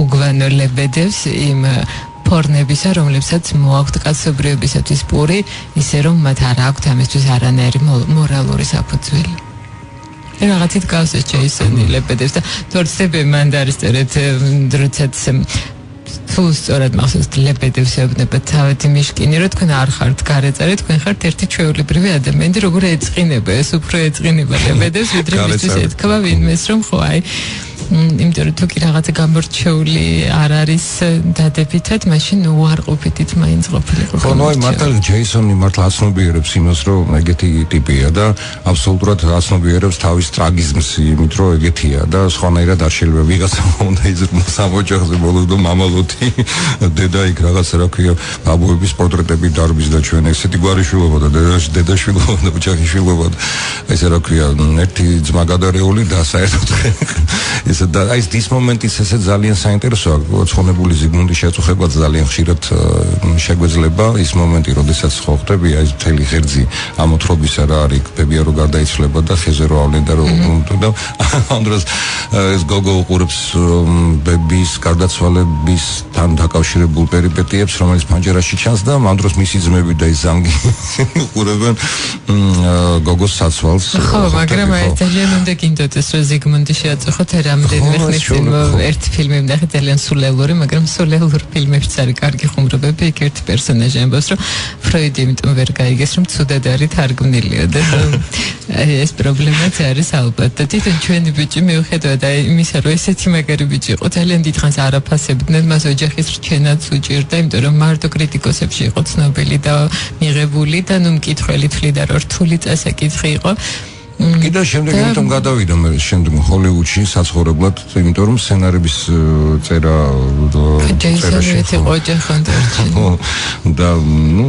უგვანო ლებედევს იმ ფორნებისა, რომლებსაც მოაქვთ კაცობრიობისათვის პური, ისე რომ მათ არ აქვთ ამისთვის არანაირი მორალური საფუძველი. რაღაცით გავს ეს ჯეისონი ლებედევს და თორცები მან დაარესტერეთ დროცაც თუ სწორად მახსოვს ლებედევს ეუბნება თავისი მიშკინი, რომ თქვენ არ ხართ გარეწარი, თქვენ ხართ ერთი ჩვეულებრივი ადამიანი, როგორ ეწყინება ეს უფრო ეწყინება ლებედევს, ვიდრე მისთვის ეთქვა ვინმეს, რომ ხო აი იმიტომ რომ თუ კი რაღაცა გამორჩეული არ არის დადებითად, მაშინ უარყოფითით მაინც ყოფილიყო. ხო, ნუ აი მართლა ჯეისონი მართლა აცნობიერებს იმას, რომ ეგეთი ტიპია და აბსოლუტურად აცნობიერებს თავის ტრაგიზმს, იმით რომ ეგეთია და სხვანაირად არ შეიძლება ვიღაცა უნდა იზრუნოს სამოჯახზე ბოლოს და მამალოთი დედა იქ რაღაც რა ქვია, ბაბუების პორტრეტები დარბის და ჩვენ ესეთი გვარი შვილობა და დედაშვილობა და ოჯახიშვილობა ესე რა ქვია, ერთი ძმა გადარეული და საერთოდ და აი ეს მომენტიც ესე ძალიან საინტერესოა, ცხონებული ზიგმუნდის შეწუხება ძალიან ხშირად შეგვეძლება ის მომენტი, როდესაც ხო ხდები აი მთელი ღერძი ამოთხრობის რა არის, ბებია რო გარდაიცვლება და ხეზე რო ავლენ და და ამ დროს ეს გოგო უყურებს ბების გარდაცვალებისთან დაკავშირებულ პერიპეტიებს, რომელიც ფანჯერაში ჩანს და ამ დროს მისი ძმები და ის ზანგი უყურებენ გოგოს საცვალს. ხო, მაგრამ აი ძალიან უნდა გინდოდეს რომ ზიგმუნდი შეაწუხოთ რამდენიმე ხნის წინ ერთი ფილმი ვნახე ძალიან სულელური, მაგრამ სულელურ ფილმებიც არის კარგი ხუმრობები, იქ ერთი პერსონაჟი ამბობს, რომ ფროიდი იმიტომ ვერ გაიგეს, რომ ცუდად არის თარგმნილია და ეს პრობლემაც არის ალბათ. და თვითონ ჩვენი ბიჭი მიუხედავად აი იმისა, რომ ესეთი მაგარი ბიჭი იყო, ძალიან დიდხანს არ აფასებდნენ, მას ოჯახის რჩენაც უჭირდა, იმიტომ რომ მარტო კრიტიკოსებში იყო ცნობილი და მიღებული და ნუ მკითხველი თვლიდა, რომ რთული წასაკითხი იყო. კიდევ შემდეგ იმიტომ გადავიდა მე შემდეგ ჰოლივუდში საცხოვრებლად, იმიტომ რომ სცენარების წერა ჯეისონი იყო და ნუ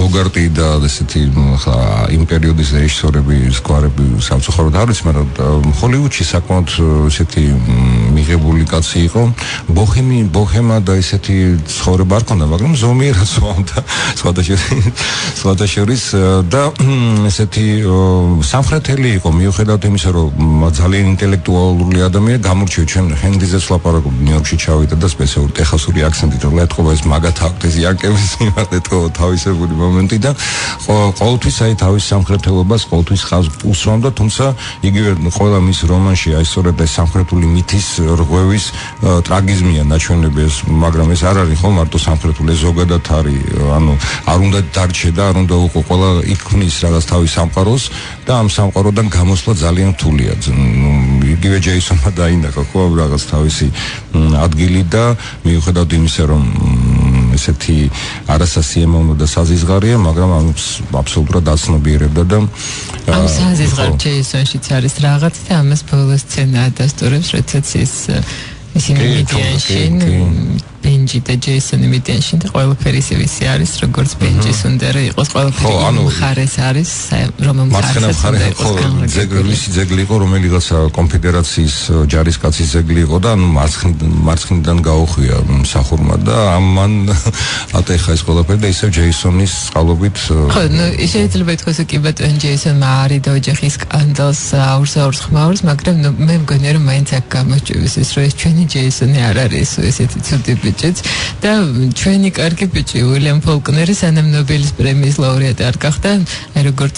ბოგარტი და ესეთი იმ პერიოდის რეჟისორები სკვარები სამწუხაროდ არ ვიცი, მაგრამ ჰოლივუდში საკმაოდ ესეთი მიღებული კაცი იყო, ბოჰემა და ესეთი ცხოვრება არ ქონდა, მაგრამ ზომიერად ზვავდა სხვათა შორის და ესეთი სამხრეთელი იყო, მიუხედავად იმისა, რომ ძალიან ინტელექტუალური ადამიანი, გამორჩევა ჩვენ ჰენდიზეც ლაპარაკობ ნიუ-იორკში ჩავიდა და სპეციალური ტეხასური აქცენტით რომ ეთქობა ეს მაგათ აქვს იანკების იმათ ეთქობა თავისებური მომენტი და ყოველთვის აი თავის სამხრეთელობას ყოველთვის ხავს უსვამდა, თუმცა იგივე ყველა მის რომანში აი სწორედ ეს სამხრეთული მითის რღვევის ტრაგიზმია ნაჩვენები ეს, მაგრამ ეს არ არის ხო მარტო სამხრეთული, ზოგადად არის, ანუ არ უნდა დარჩე და არ უნდა უყო, ყველა იქმნის რაღაც თავის სამყაროს და ამ სამყაროდან გამოსვლა ძალიან რთულია. იგივე ჯეისონმა დაინახა ხო რაღაც თავისი ადგილი და მიუხედავად იმისა, რომ ესეთი არასასიამოვნო და საზიზღარია, მაგრამ ამის აბსოლუტურად აცნობიერებდა და ამ საზიზღარ ჯეისონშიც არის რაღაც და ამას ბოლო სცენა ადასტურებს, როდესაც ისინი მიდიანში ბენჯი და ჯეისონი მიდიანში და ყველაფერი ისე არის, როგორც ბენჯის უნდა იყოს, ყველაფერი მხარეს არის, რომელ მხარეს უნდა იყოს. ძეგლი იყო, რომელიღაცა კონფედერაციის ჯარისკაცის ძეგლი იყო და ანუ მარცხნიდან გაუხვია მსახურმა და ამან ატეხა ეს ყველაფერი და ისევ ჯეისონის წყალობით. ხო, ნუ შეიძლება ითქვას, კი ბატონო ჯეისონმა არის და ოჯახის სკანდალს აურს ხმაურს, მაგრამ მე მგონია, რომ მაინც აქ გამოჩვევის ის, რომ ეს ჩვენი ჯეისონი არ არის ესეთი ცუდი ბიჭიც და ჩვენი კარგი ბიჭი უილიამ ფოლკნერი სანამ ნობელის პრემიის ლაურეატი არ გახდა, აი როგორც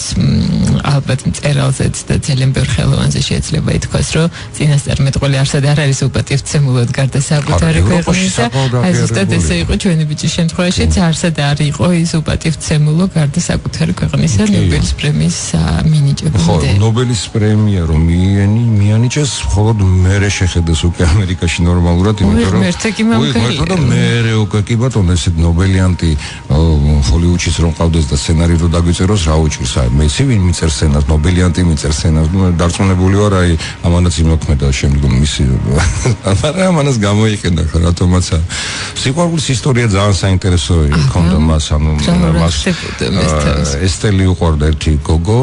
ალბათ მწერალზეც და ძალიან ბევრ ხელოვანზე შეიძლება ითქვას, რომ წინასწარმეტყველი არსად არ არის უპატივცემულად გარდა საკუთარი ქვეყნისა. აი ზუსტად ესე იყო ჩვენი ბიჭის შემთხვევაშიც არსად არ იყო ის უპატივცემულო გარდა საკუთარი ქვეყნისა ნობელის პრემიის მინიჭება. ხო, ნობელის პრემია რომ მიანიჭეს, მხოლოდ მერე შეხედეს უკვე ამერიკაში ნორმალურად, იმიტომ რომ მერე უკვე კი ბატონო ესე ნობელიანტი ჰოლივუდშიც რომ ყავდეს და სცენარი რო დაგვიწეროს, რა უჭირს? მე ვინ მიწერს სცენარს, ნობელიანტი მიწერს სცენარს, დარწმუნებული ვარ, აი ამანაც იმოქმედა შემდგომ მისი მაგრამ ამანაც გამოიყენა ხო რატომაც სიყვარულის ისტორია ძალიან საინტერესო იქონდა მას, ანუ მას ესტელი უყვარდა ერთი გოგო,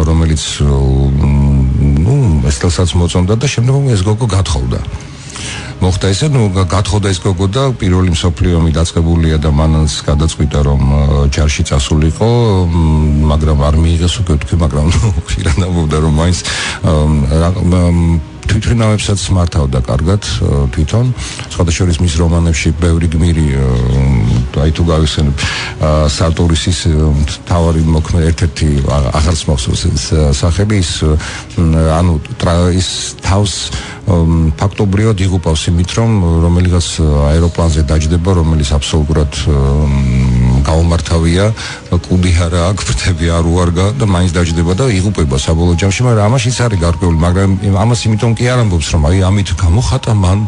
რომელიც ესტელსაც მოწონდა და შემდგომ ეს გოგო გათხოვდა. მოხდა ესე, გათხოვდა ეს გოგო და პირველი მსოფლიო ომი დაწყებულია და მანაც გადაწყვიტა რომ ჯარში წასულიყო, მაგრამ არ მიიღეს უკვე თქვი, მაგრამ ხშირად ამბობდა რომ მაინც თვითმფრინავებსაც მართავდა კარგად თვითონ, სხვადასხვა მის რომანებში ბევრი გმირი, აი თუ გავიხსენებ სარტორისის თავარი მოქმედი ერთ-ერთი აღარც მახსოვს სახელი, ის ანუ ის თავს ფაქტობრივად იღუპავს იმით, რომ რომელიღაც აეროპლანზე დაჯდება, რომელიც აბსოლუტურად გაუმართავია, კუდი არა აქვს, ფრთები არ უარგა და მაინც დაჯდება და იღუპება საბოლოო ჯამში, მაგრამ ამაშიც არის გარკვეული, მაგრამ ამას იმიტომ კი არ ამბობს, რომ აი ამით გამოხატა მან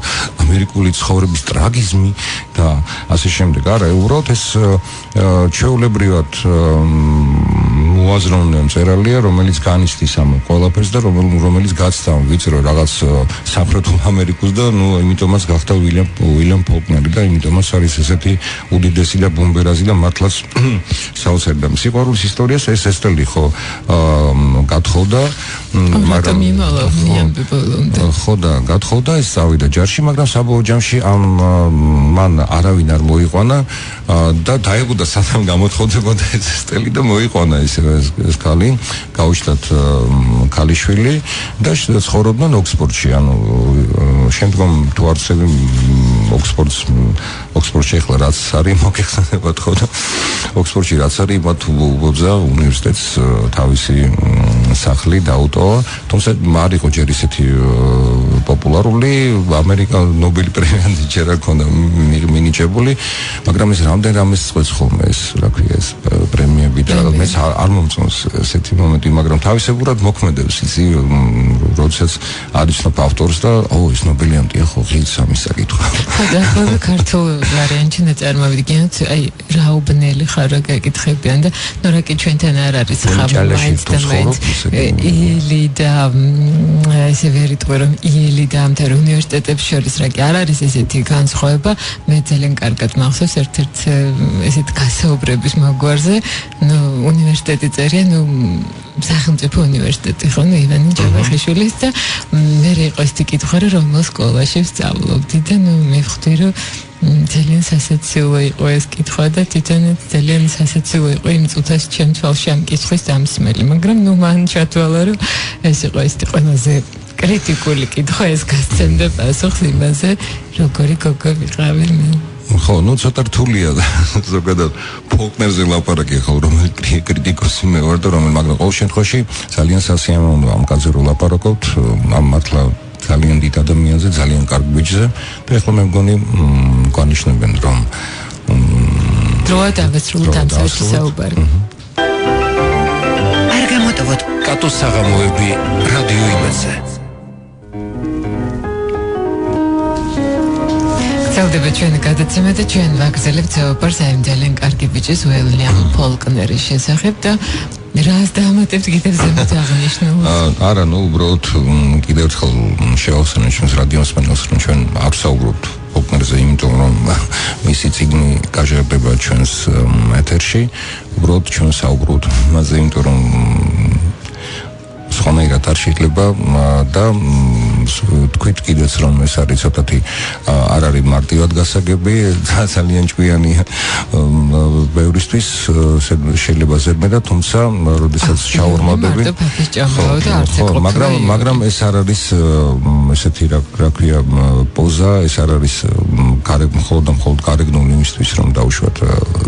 ამერიკული ცხოვრების ტრაგიზმი და ასე შემდეგ. არა, უბრალოდ ეს ჩვეულებრივად მოაზროვნე მწერალია, რომელიც განიცდის ამ ყველაფერს და რომელიც გაცდა ვიწრო რაღაც სამხრეთულ ამერიკას და იმიტომაც გახდა უილიამ ფოლკნერი და იმიტომაც არის ესეთი უდიდესი და ბომბერაზი და მართლაც საოცარი. სიყვარულის ისტორიას ეს ესტელი ხო გათხოვდა, მაგრამ ხო და გათხოვდა, ეს წავიდა ჯარში, მაგრამ საბოლოო ჯამში მან არავინ არ მოიყვანა და დაებუდა სანამ გამოთხოვდებოდა ეს ესტელი და მოიყვანა ეს ქალი, გაუჩნდათ ქალიშვილი და ცხოვრობდნენ ოქსფორდში, ანუ შემდგომ თუ არ ცები ოქსფორდში ახლა რაც არის მოგეხსენებათ ხო და ოქსფორდში რაც არის მათ უბოძა უნივერსიტეტს თავისი სახლი დაუტოვა, თუმცა არ იყო ჯერ ისეთი პოპულარული, ამერიკა ნობელი პრემიები ჯერ არ ქონდა მინიჭებული, მაგრამ ეს რამდენ რამეს წყვეტს ხოლმე ეს რა ქვია ეს პრემიები და მეც არ მომწონს ესეთი მომენტი, მაგრამ თავისებურად მოქმედებს ისი, როდესაც არიცნობ ავტორს და ის ნობელიანტია ხო ღირს ამის საკითხვა. და ხოლმე ქართულ ვარიანტში ნაწარმოებდით, აი რაუბნელი ხარ რა გეკითხებიან და ნუ რა კი ჩვენთან არ არის ხამაინც და მაინც იელი და ესე ვერიტყვი რომ იელი და ამთავრ უნივერსიტეტებს შორის რა კი არ არის ესეთი განსხვავება, მე ძალიან კარგად მახსოვს ერთ-ერთ ესეთ გასაუბრების მაგვარზე, ნუ უნივერსიტეტი წერია, ნუ სახელმწიფო უნივერსიტეტი ხო, ივანი ჯავახიშვილის და მე იყო ის კითხვა რომ მოსკოვაში ვსწავლობდი და ნუ მივხვდი რომ ძალიან სასაცილო იყო ეს კითხვა და თვითონაც ძალიან სასაცილო იყო იმ წუთას ჩემ თვალში ამ კითხვის დამსმელი, მაგრამ ნუ მან ჩათვალა რომ ეს იყო ის ყველაზე კრიტიკული კითხვა, ეს გასცემდა პასუხს იმაზე, როგორი გოგო ვიყავი მე. ხო, ნუ ცოტა რთულია და ზოგადად ფოლკნერზე ლაპარაკი ხო, რომელიც კრიტიკოსი მე ვარ და მაგრამ ყოველ შემთხვევაში ძალიან სასიამოვნოა ამ კაცზე რომ ლაპარაკობთ, ამ მართლა ძალიან დიდ ადამიანზე, ძალიან კარგ ბიჭზე და ეხლა მე მგონი განიშნებენ რომ დროა დავესრულოთ ამ საერთო საუბარი. არ გამოტოვოთ კატოს საღამოები რადიო იმედზე. გრძელდება ჩვენი გადაცემა და ჩვენ ვაგრძელებთ საუბარს აი ძალიან კარგი ბიჭის უილიამ ფოლკნერის შესახებ და რას დამატებთ კიდევ ზემოთ აღნიშნულ? არა, ნუ უბრალოდ კიდევ ერთხელ შევახსენე ჩვენს რადიოსმენელს, რომ ჩვენ არ საუბრობთ ფოლკნერზე, იმიტომ რომ მისი წიგნი გაჟღერდება ჩვენს ეთერში, უბრალოდ ჩვენ საუბრობთ მასზე, იმიტომ რომ სხვანაირად არ შეიძლება და თქვით კიდეც რომ ეს არის ცოტათი არ არის მარტივად გასაგები, ძალიან ჭკვიანია ბევრისთვის შეიძლება ზერმედა, თუმცა როდესაც ჩაორმავდები მაგრამ ეს არ არის ესეთი რა ქვია პოზა, ეს არ არის მხოლოდ გარეგნული იმისთვის რომ დავუშვათ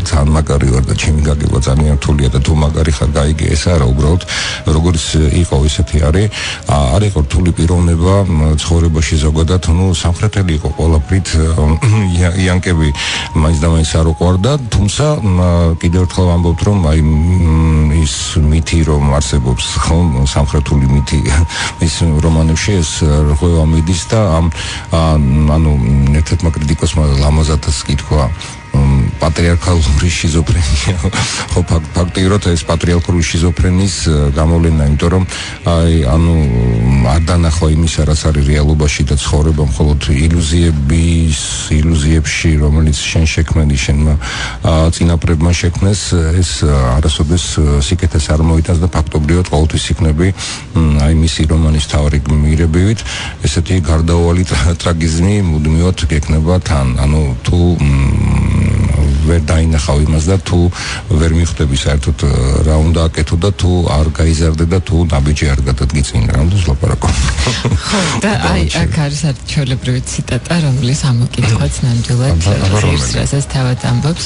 ძალიან მაგარი ვარ და ჩემი გაგება ძალიან რთულია და თუ მაგარი ხარ გაიგე, ეს არა უბრალოდ როგორც იყო ისეთი არ იყო რთული პიროვნება ცხოვრებაში ზოგადად, სამხრეთელი იყო ყველაფრით, იანკები მაინც და მაინც არ უყვარდა, თუმცა კიდევ ერთხელ ვამბობთ რომ აი ის მითი რომ არსებობს სამხრეთული მითი ის რომანებში ეს რღვევა მიდის და ანუ ერთ-ერთმა კრიტიკოსმა ლამაზადაც კითხვა პატრიარქალური შიზოფრენია. ხო ფაქტიურად ეს პატრიარქალური შიზოფრენის გამოვლენა, იმიტომ რომ აი ანუ არ დანახვა იმისა, რაც არის რეალობაში და ცხოვრება მხოლოდ ილუზიებში, რომელიც შენ შექმნილი, შენმა წინაპრებმა შექმნეს, ეს არასოდეს სიკეთეს არ მოიტანს და ფაქტობრივად ყოველთვის იქნები აი მისი რომანის თავი გმირებივით, ესეთი გარდაუვალი ტრაგიზმი მუდმივად გექნება თან. ანუ თუ ვერ დაინახავ იმას და თუ ვერ მიხვდები საერთოდ რა უნდა აკეთო და თუ არ გაიზარდე და თუ ნაბიჯი არ გადადგიწინ, რა უნდა ლაპარაკო. ხო, და აი აქ არის არჩეულებრივი ციტატა, რომელიც ამოკითხვაც ნამდვილად ღირს რასაც თავად ამბობს.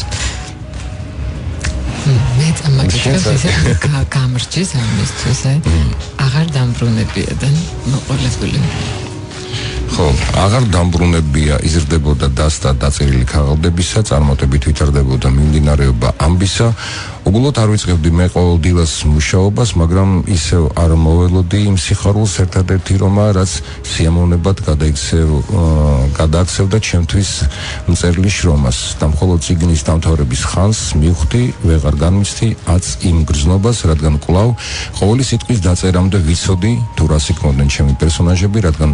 მე ამაგიჩვენს ესე გამრჯის ამისთვის, აღარ დამბრუნებია და მოყოლებული. ხო, აღარ დამბრუნებია, იზრდებოდა დასთა დაწერილი ქაღალდებისა, წარმატებით ვითარდებოდა მიმდინარეობა ამბისა. უგულოდ არ ვიწყებდი მე ყოველ დილას მუშაობას, მაგრამ ისევ არ მოველოდი იმ სიხარულს ერთადერთი რომა, რაც სიამოვნებად გადააქცევდა ჩემთვის მწერლის შრომას და მხოლოდ წიგნის დამთავრების ხანს მივხვდი, ვეღარ განვიცდი აც იმ გრძნობას, რადგან კვლავ ყოველი სიტყვის დაწერამდე ვიცოდი თუ რას იქნებდნენ ჩემი პერსონაჟები, რადგან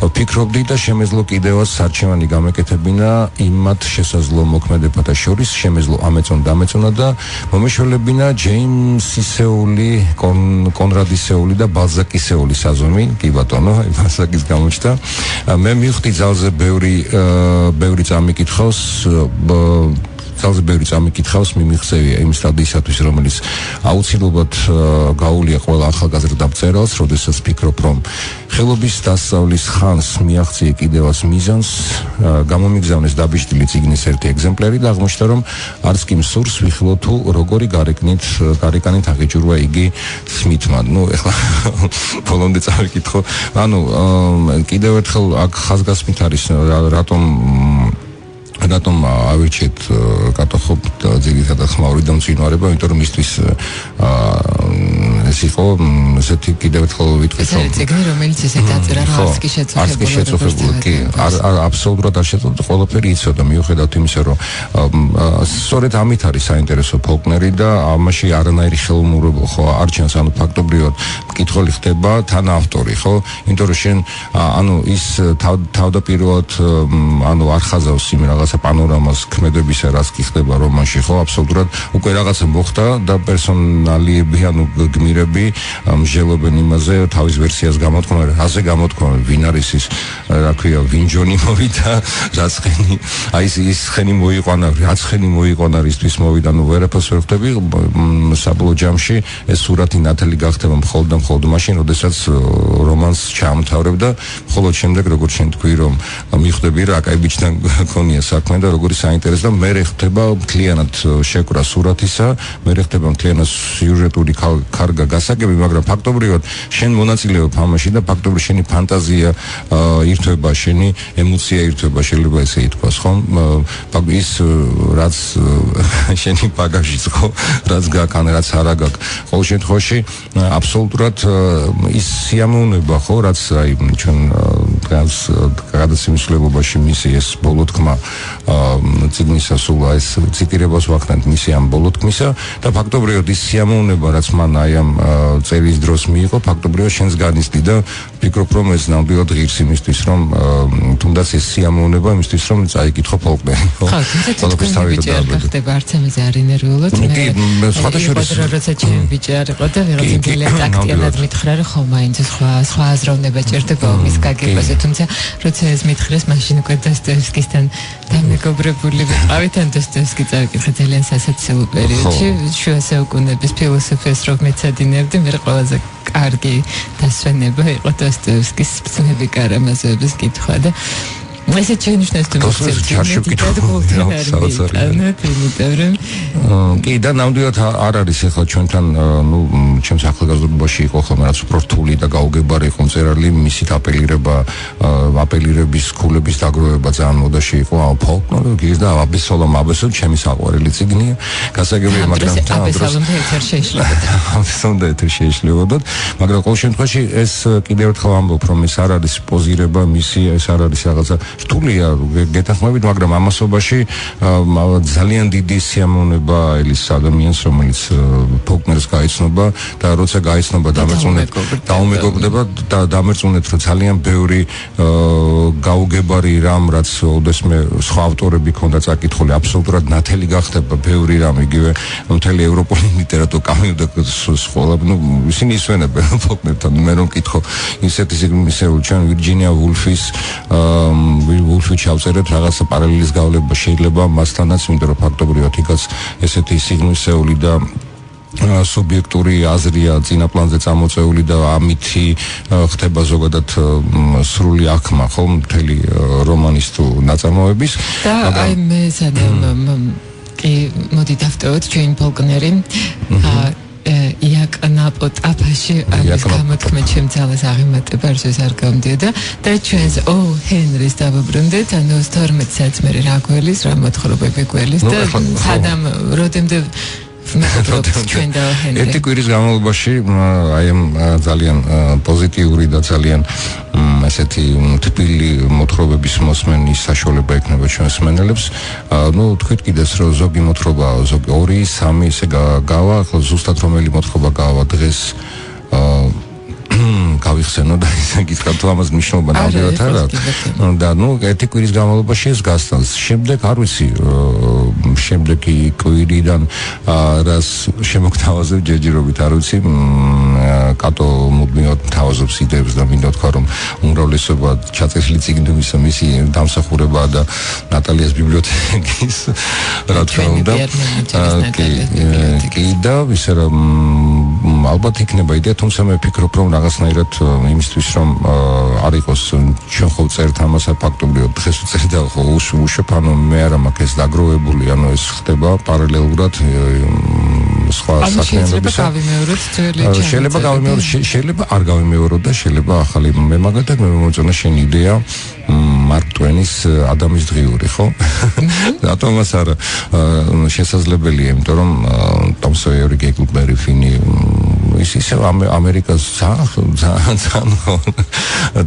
ვფიქრობდი და შემეძლო კიდევაც საარჩევანი გამეკეთებინა იმათ შესაძლო მოქმედებათა შორის, შემეძლო ამეწონ დამეწონა და შოლებინა ჯეიმსისეული, კონრადისეული და ბალზაკისეული საზომი, კი ბატონო, ბალზაკის გამოჩნდა. მე მივხვდი ძალზე ბევრი წამიკითხავს მიმიღწევია იმ სტადიისათვის, რომელიც აუცილებლად გაუვლია ყველა ახალგაზრდა მწერალს, როდესაც ფიქრობ, რომ ხელობის დასწავლის ხანს მიაღწიე კიდევაც მიზანს, გამომიგზავნეს დაბეჭდილი წიგნის ერთი ეგზემპლარი და აღმოჩნდა, რომ არც კი მსურს ვიხილო თუ როგორი გარეკანით აღიჭურვა იგი სმითმა. ეხლა ბოლომდე წავიკითხო. კიდევ ერთხელ აქ ხაზგასმით არის რატომ ავირჩიეთ კატოხობ ძირითადად ხმაური და მწვინვარება, იმიტომ რომ მისთვის ეს იყო ესეთი კიდევ ერთხელ ვიტყვით რომ ციგნი რომელიც ესეთ დაწერა არც კი შეწუხებული კი არ აბსოლუტურად არ შეწუხებული, ყველაფერი იცოდა მიუხედავად იმისა რომ სწორედ ამით არის საინტერესო ფოლკნერი და ამაში არანაირი ხელოვნურობა ხო არ ჩანს, ანუ ფაქტობრივად მკითხველი ხდება თან ავტორი, ხო, იმიტომ რომ შენ ის თავდაპირველად არ ხაზავს იმ რაღაცა პანორამას ქმედებისა, რაც კი ხდება რომანში, ხო, აბსოლუტურად უკვე რაღაცა მოხდა და პერსონალიები, გმირები მსჯელობენ იმაზე, თავის ვერსიას გამოთქვამენ, რაზე გამოთქვამენ, ვინ არის ის, რა ქვია, ვინ ჯონი მოვიდა, რაც ხენი, ის ხენი მოიყვანა, რაც ხენი მოიყვანა, რისთვის მოვიდა, ვერაფერს ვერ ხვდები, საბოლოო ჯამში ეს სურათი ნათელი გახდება მხოლოდ და მხოლოდ მაშინ, როდესაც რომანს ჩაამთავრებ და მხოლოდ შემდეგ, როგორც შენ თქვი, რომ მიხვდები რა კაი ბიჭთან გქონია საქმე და როგორი საინტერესო და მე ხდება მთლიანად შეკვრა სურათისა, მე ხდება მთლიანად სიუჟეტური კარგა გასაგები, მაგრამ ფაქტობრივად შენ მონაწილეობ ამაში და ფაქტობრივად შენი ფანტაზია ირთვება, შენი ემოცია ირთვება, შეიძლება ესე ითქვას, ხო? ის რაც შენი ბაგაჟიც ხო, რაც გაკან, რაც არა გაკ. ყოველ შემთხვევაში აბსოლუტურად ის სიამოვნება ხო, რაც აი ჩვენ დღეს გადაცემისლებობაში მისი ეს ბოლო თქმა ციგნისა სულ ეს ციტირებას ვახდენთ მისი ამ ბოლო თქმისა და ფაქტობრივად ის სიამოვნება რაც მან აი ამ წერის დროს მიიღო ფაქტობრივად შენს განიცდი და ვფიქრობ რომ ეს ნამდვილად ღირს იმისთვის რომ თუნდაც ეს სიამოვნება იმისთვის რომ წაიკითხო ფოლკლორი ხო თუმცა ბიჭი არ ხდება არც ამაზე არ ინერვიულობ მე სხვადასხვა როცა ჩემი ბიჭი არ იყო და ვიღაც ძალიან ტაქტიანად მითხრა რომ ხო მაინც სხვა აზროვნება ჭირდება მის გაგებაზე თუმცა როცა ეს მითხრეს მაშინ უკვე დოსტოევსკისთან დამეგობრებული ვიყავით ან დოსტოევსკი წავიკითხე ძალიან სასაცილო პერიოდში შუა საუკუნეების ფილოსოფიას რომ მეცადინებდი მე ყველაზე კარგი დასვენება იყო დოსტოევსკის ძმები კარამაზოვის კითხვა და ესე შენიშნეს თუ კი და ნამდვილად არ არის ახლა ჩვენთან ნუ ჩემს ახალგაზრდობაში იყო ხოლმე რაც უფრო რთული და გაუგებარი იყო მწერალი მისით აპელირების ქულების დაგროვება ძალიან მოდაში იყო ფოლკლორის და აბესოლო ჩემი საყვარელი წიგნია გასაგებია მაგრამ აბესოლომდე ეთერ შეეშლებოდა მაგრამ ყოველ შემთხვევაში ეს კიდევ ერთხელ ამბობ რომ ეს არ არის პოზირება მისი ეს არ არის რაღაცა რთულია გეთანხმებით, მაგრამ ამასობაში ძალიან დიდი სიამოვნება ელის ადამიანს, რომელიც ფოლკლორს გაიცნობა და როცა გაიცნობა დაუმეგობრდება და დამერწმუნეთ, რომ ძალიან ბევრი გაუგებარი რამ, რაც ოდესმე სხვა ავტორები ქონდა წაკითხული, აბსოლუტურად ნათელი გახდება ბევრი რამ, იგივე მთელი ევროპული ლიტერატურა გამივიდა სხვა, ისინი ისვენებენ ფოლკლორთან, მე რომ კითხო ისეთი ისე ჩვენ ვირჯინია ვულფის ვულფი ჩავწერეთ რაღაცა პარალელის გავლება შეიძლება მასთანაც, იმიტომ რომ ფაქტობრივად იქაც ესეთი სიგნისეული და სუბიექტური აზრია წინა პლანზე წამოწეული და ამითი ხდება ზოგადად სრული აღქმა ხო მთელი რომანის თუ ნაწარმოების და აი მე სადამ კი მოდი დავტოვოთ ჩვენ ფოლკლორი იაკნაპო ტაფაში ამის გამოთქმა ჩემ ძალას აღემატება არც არ გამდიოდა და ჩვენს ჰენრის დავუბრუნდეთ ანუ 12 საათმე რა გველის რა მოთხრობები გველის და სადამ როდემდე ერთი კვირის განმავლობაში აი ამ ძალიან პოზიტიური და ძალიან ასეთი თბილი მოთხრობების მოსმენის საშუალება ექნება ჩვენს მენელებს. ნუ თქვით კიდეს რომ ზოგი მოთხრობა, ზოგი 2-3 ესე გავა, ხო ზუსტად რომელი მოთხრობა გავა დღეს გავიხსენო და ისე გითხრათ თუ ამას მნიშვნელობა ნამდვილად არ აქვს და ნუ ერთი კვირის განმავლობაში ეს გასტანს. შემდეგ არ ვიცი შემდეგი კვირიდან რას შემოგთავაზებ ჯერჯერობით არ ვიცი კატო მუდმივად თავაზობს იდეებს და მინდა თქვა რომ უმრავლესობა ჩაწერილი წიგნების მისი დამსახურებაა და ნატალიას ბიბლიოთეკის რა თქმა უნდა კი და ისე რომ ალბათ იქნება იდეა თუმცა მე ვფიქრობ რომ რაღაცნაირად იმისთვის რომ არ იყოს ჩვენ ხო წერთ ამას ფაქტობრივად დღეს ვწერთ და ხო უშუალოდ ანუ მე არ მაქვს ეს დაგროვებული ანუ ეს ხდება პარალელურად სხვა საქმიანობისა შეიძლება გავიმეოროთ შეიძლება არ გავიმეოროთ და შეიძლება ახალი მე მაგალითად მე მომწონა შენი იდეა მარკ ტვენის ადამის დღიური ხო რატომაც არა შესაძლებელია იმიტომ რომ ტომ სოიერი გეკლბერი ფინი ისე ამერიკას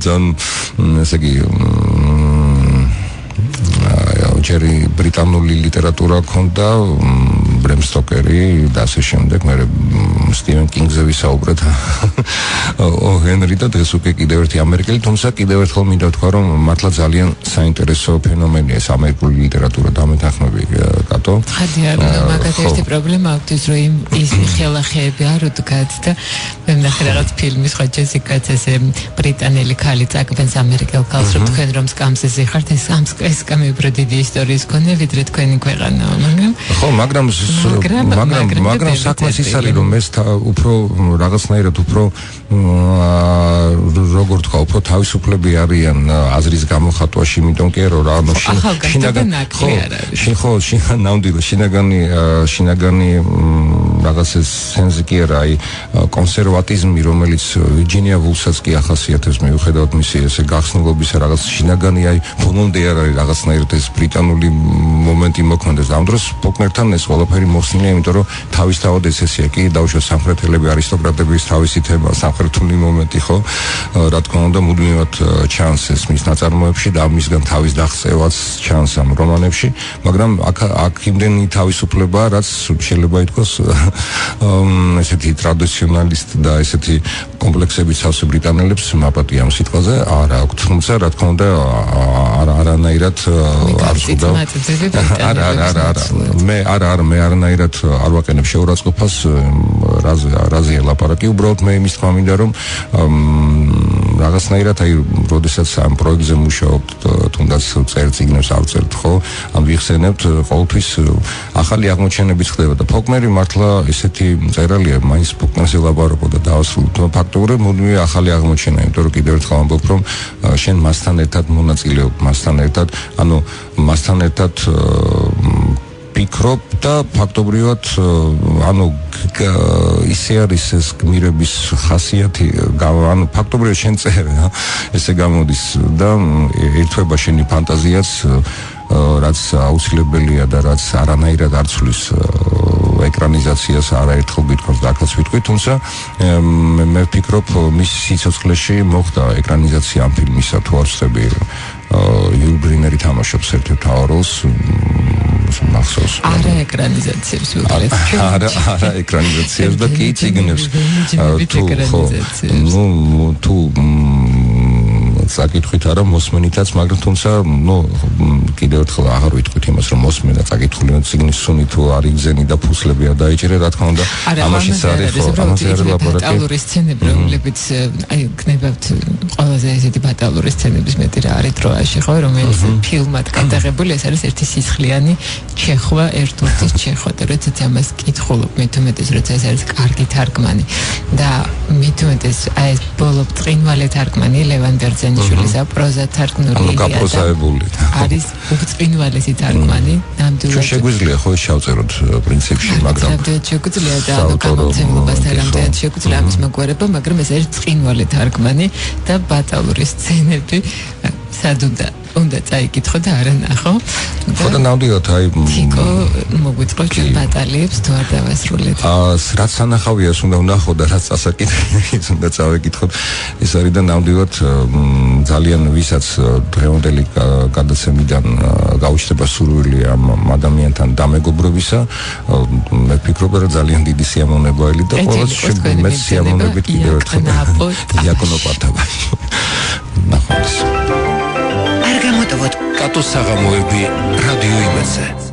ძალიან ესე იგი ჯერი ბრიტანული ლიტერატურა ქონდა ბრემ სტოკერი და ასე შემდეგ მე სტივენ კინგზე ვისაუბრეთ ჰენრი და დღეს უკვე კიდევ ერთი ამერიკელი თუმცა კიდევ ერთხელ მინდა ვთქვა რომ მართლა ძალიან საინტერესო ფენომენია ეს ამერიკული ლიტერატურა დამეთანხმები კატო ხადია მაგათ ერთი პრობლემა აქვს რომ ის ხელახეები არ უდგათ და მე ნახე რაღაც ფილმის ხო ჯესიკაც ესე ბრიტანელი ქალი წაკბენს ამერიკელ ქალს რომ თქვენ რომ სკამზე ზიხართ ეს სკამი უფრო დიდი ისტორიის ქონე ვიდრე თქვენი ქვეყანა მაგრამ მაგრამ საქმეს ის არის რომ ეს უფრო რაღაცნაირად უფრო როგორ თქვა უფრო თავისუფლები არიან აზრის გამოხატვაში იმიტომ კი არა რა შინაგანი რაღაც სენსი კი არა აი კონსერვატიზმი რომელიც ვირჯინია ვულსაც კი ახასიათებს მიუხედავად მისი ესე გახსნილობისა რაღაც შინაგანი აი ბოლომდე არ არის რაღაცნაირად ეს ბრიტანული მომენტი მოქმედებს ამ დროს ფოლკნერთან ეს ყველაფერი მოხსნილია იმიტომ რომ თავისთავად ესეა კი დაუშვათ სამხრეთელები არისტოკრატების თავისი თემა სამხრეთული მომენტი ხო რა თქმა უნდა მუდმივად ჩანს ეს მის ნაწარმოებში და მისგან თავის დაღწევაც ჩანს ამ რომანებში მაგრამ აქ იმდენი თავისუფლებაა რაც შეიძლება ითქვას ესეთი ტრადიციონალისტ და ესეთი კომპლექსების სავსე ბრიტანელებს მაპატია ამ სიტყვაზე არ აქვს თუმცა რა თქმა უნდა არანაირად არ ზღუდა მე არანაირად არ ვაყენებ შეურაცხყოფას რაზეა ლაპარაკი უბრალოდ მე იმის თქმა მინდა რომ რაღაცნაირად აი როდესაც ამ პროექტზე მუშაობთ თუნდაც წერწიგნებს ავწერთ ხო ან ვიხსენებთ ყოველთვის ახალი აღმოჩენებიც ხდება და ფოლკნერი მართლა ესეთი მწერალია მაინც ფოლკნერზე ლაპარაკობ და დავასრულოთ ფაქტობრივად მუდმივი ახალი აღმოჩენა იმიტომ რომ კიდევ ერთხელ ამბობ რომ შენ მასთან ერთად მონაწილეობ მასთან ერთად ანუ მასთან ერთად ფიქრობ და ფაქტობრივად ანუ ისე არის ეს გმირების ხასიათი ანუ ფაქტობრივად შენ წერე ესე გამოდის და ერთვება შენი ფანტაზიაც რაც აუცილებელია და რაც არანაირად არ ცვლის ეკრანიზაციას არაერთხელ გითხოვს და აქაც ვიტყვი თუმცა მე ვფიქრობ მის სიცოცხლეში მოხდა ეკრანიზაცია ამ ფილმისა თუ არ ვსწრები იულ ბრინერი თამაშობს ერთ-ერთ როლს მახსოვს არა ეკრანიზაციებს ვუყურეთ არა ეკრანიზაციებს და კი წიგნებს თუ საკითხით არა მოსმენითაც მაგრამ თუმცა კიდევ ერთხელ აღარ ვიტყვით იმას რომ მოსმენა საკითხული წიგნის სუნი თუ არ იგზენი და ფუსლები არ დაიჭერე რა თქმა უნდა ამაშიც არის ხო ამაზე არის ლაპარაკი ბატალური სცენები რომლებიც აი გნებავთ ყველაზე ესეთი ბატალური სცენების მეტი რა არის ტროაში ხო რომელიც ფილმად გადაღებული ეს არის ერთი სისხლიანი ჩეხვა ერთურთის ჩეხვა და როდესაც ამას კითხულობ მე თუმეტეს როცა ეს არის კარგი თარგმანი და მე თუმეტეს აი ეს ბოლო წინვალე თარგმანი ლევან ბერძენიშვილისა პროზა თარგმნული გაპროზაებული არის უწინვალესი თარგმანი ნამდვილად შეგვიძლია ხო შევწეროთ პრინციპში მაგრამ ნამდვილად შეგვიძლია და გამოცემულობასთან რამდენად შეგვიძლია ამის მოგვარება მაგრამ ეს არის წინვალე თარგმანი და ბატალური სცენები სადუნდა უნდა წაიკითხო და არა ნახო ხო და ნამდვილად აი თიკო მოგვიწყოს ჩვენ ბატალიებს თუ არ დავასრულეთ რაც სანახავია ეს უნდა ვნახო და რაც წასაკითხებს უნდა წავეკითხოთ ეს არის და ნამდვილად ძალიან ვისაც დღევანდელი გადაცემიდან გაუჩნდება სურვილი ამ ადამიანთან დამეგობრობისა მე ვფიქრობ რომ ძალიან დიდი სიამოვნებაა და ყოველთვის მე სიამოვნებით კიდევ ერთხელ იაკონო პარტაბაში ნახოთ კატოს საღამოები რადიო იმედზე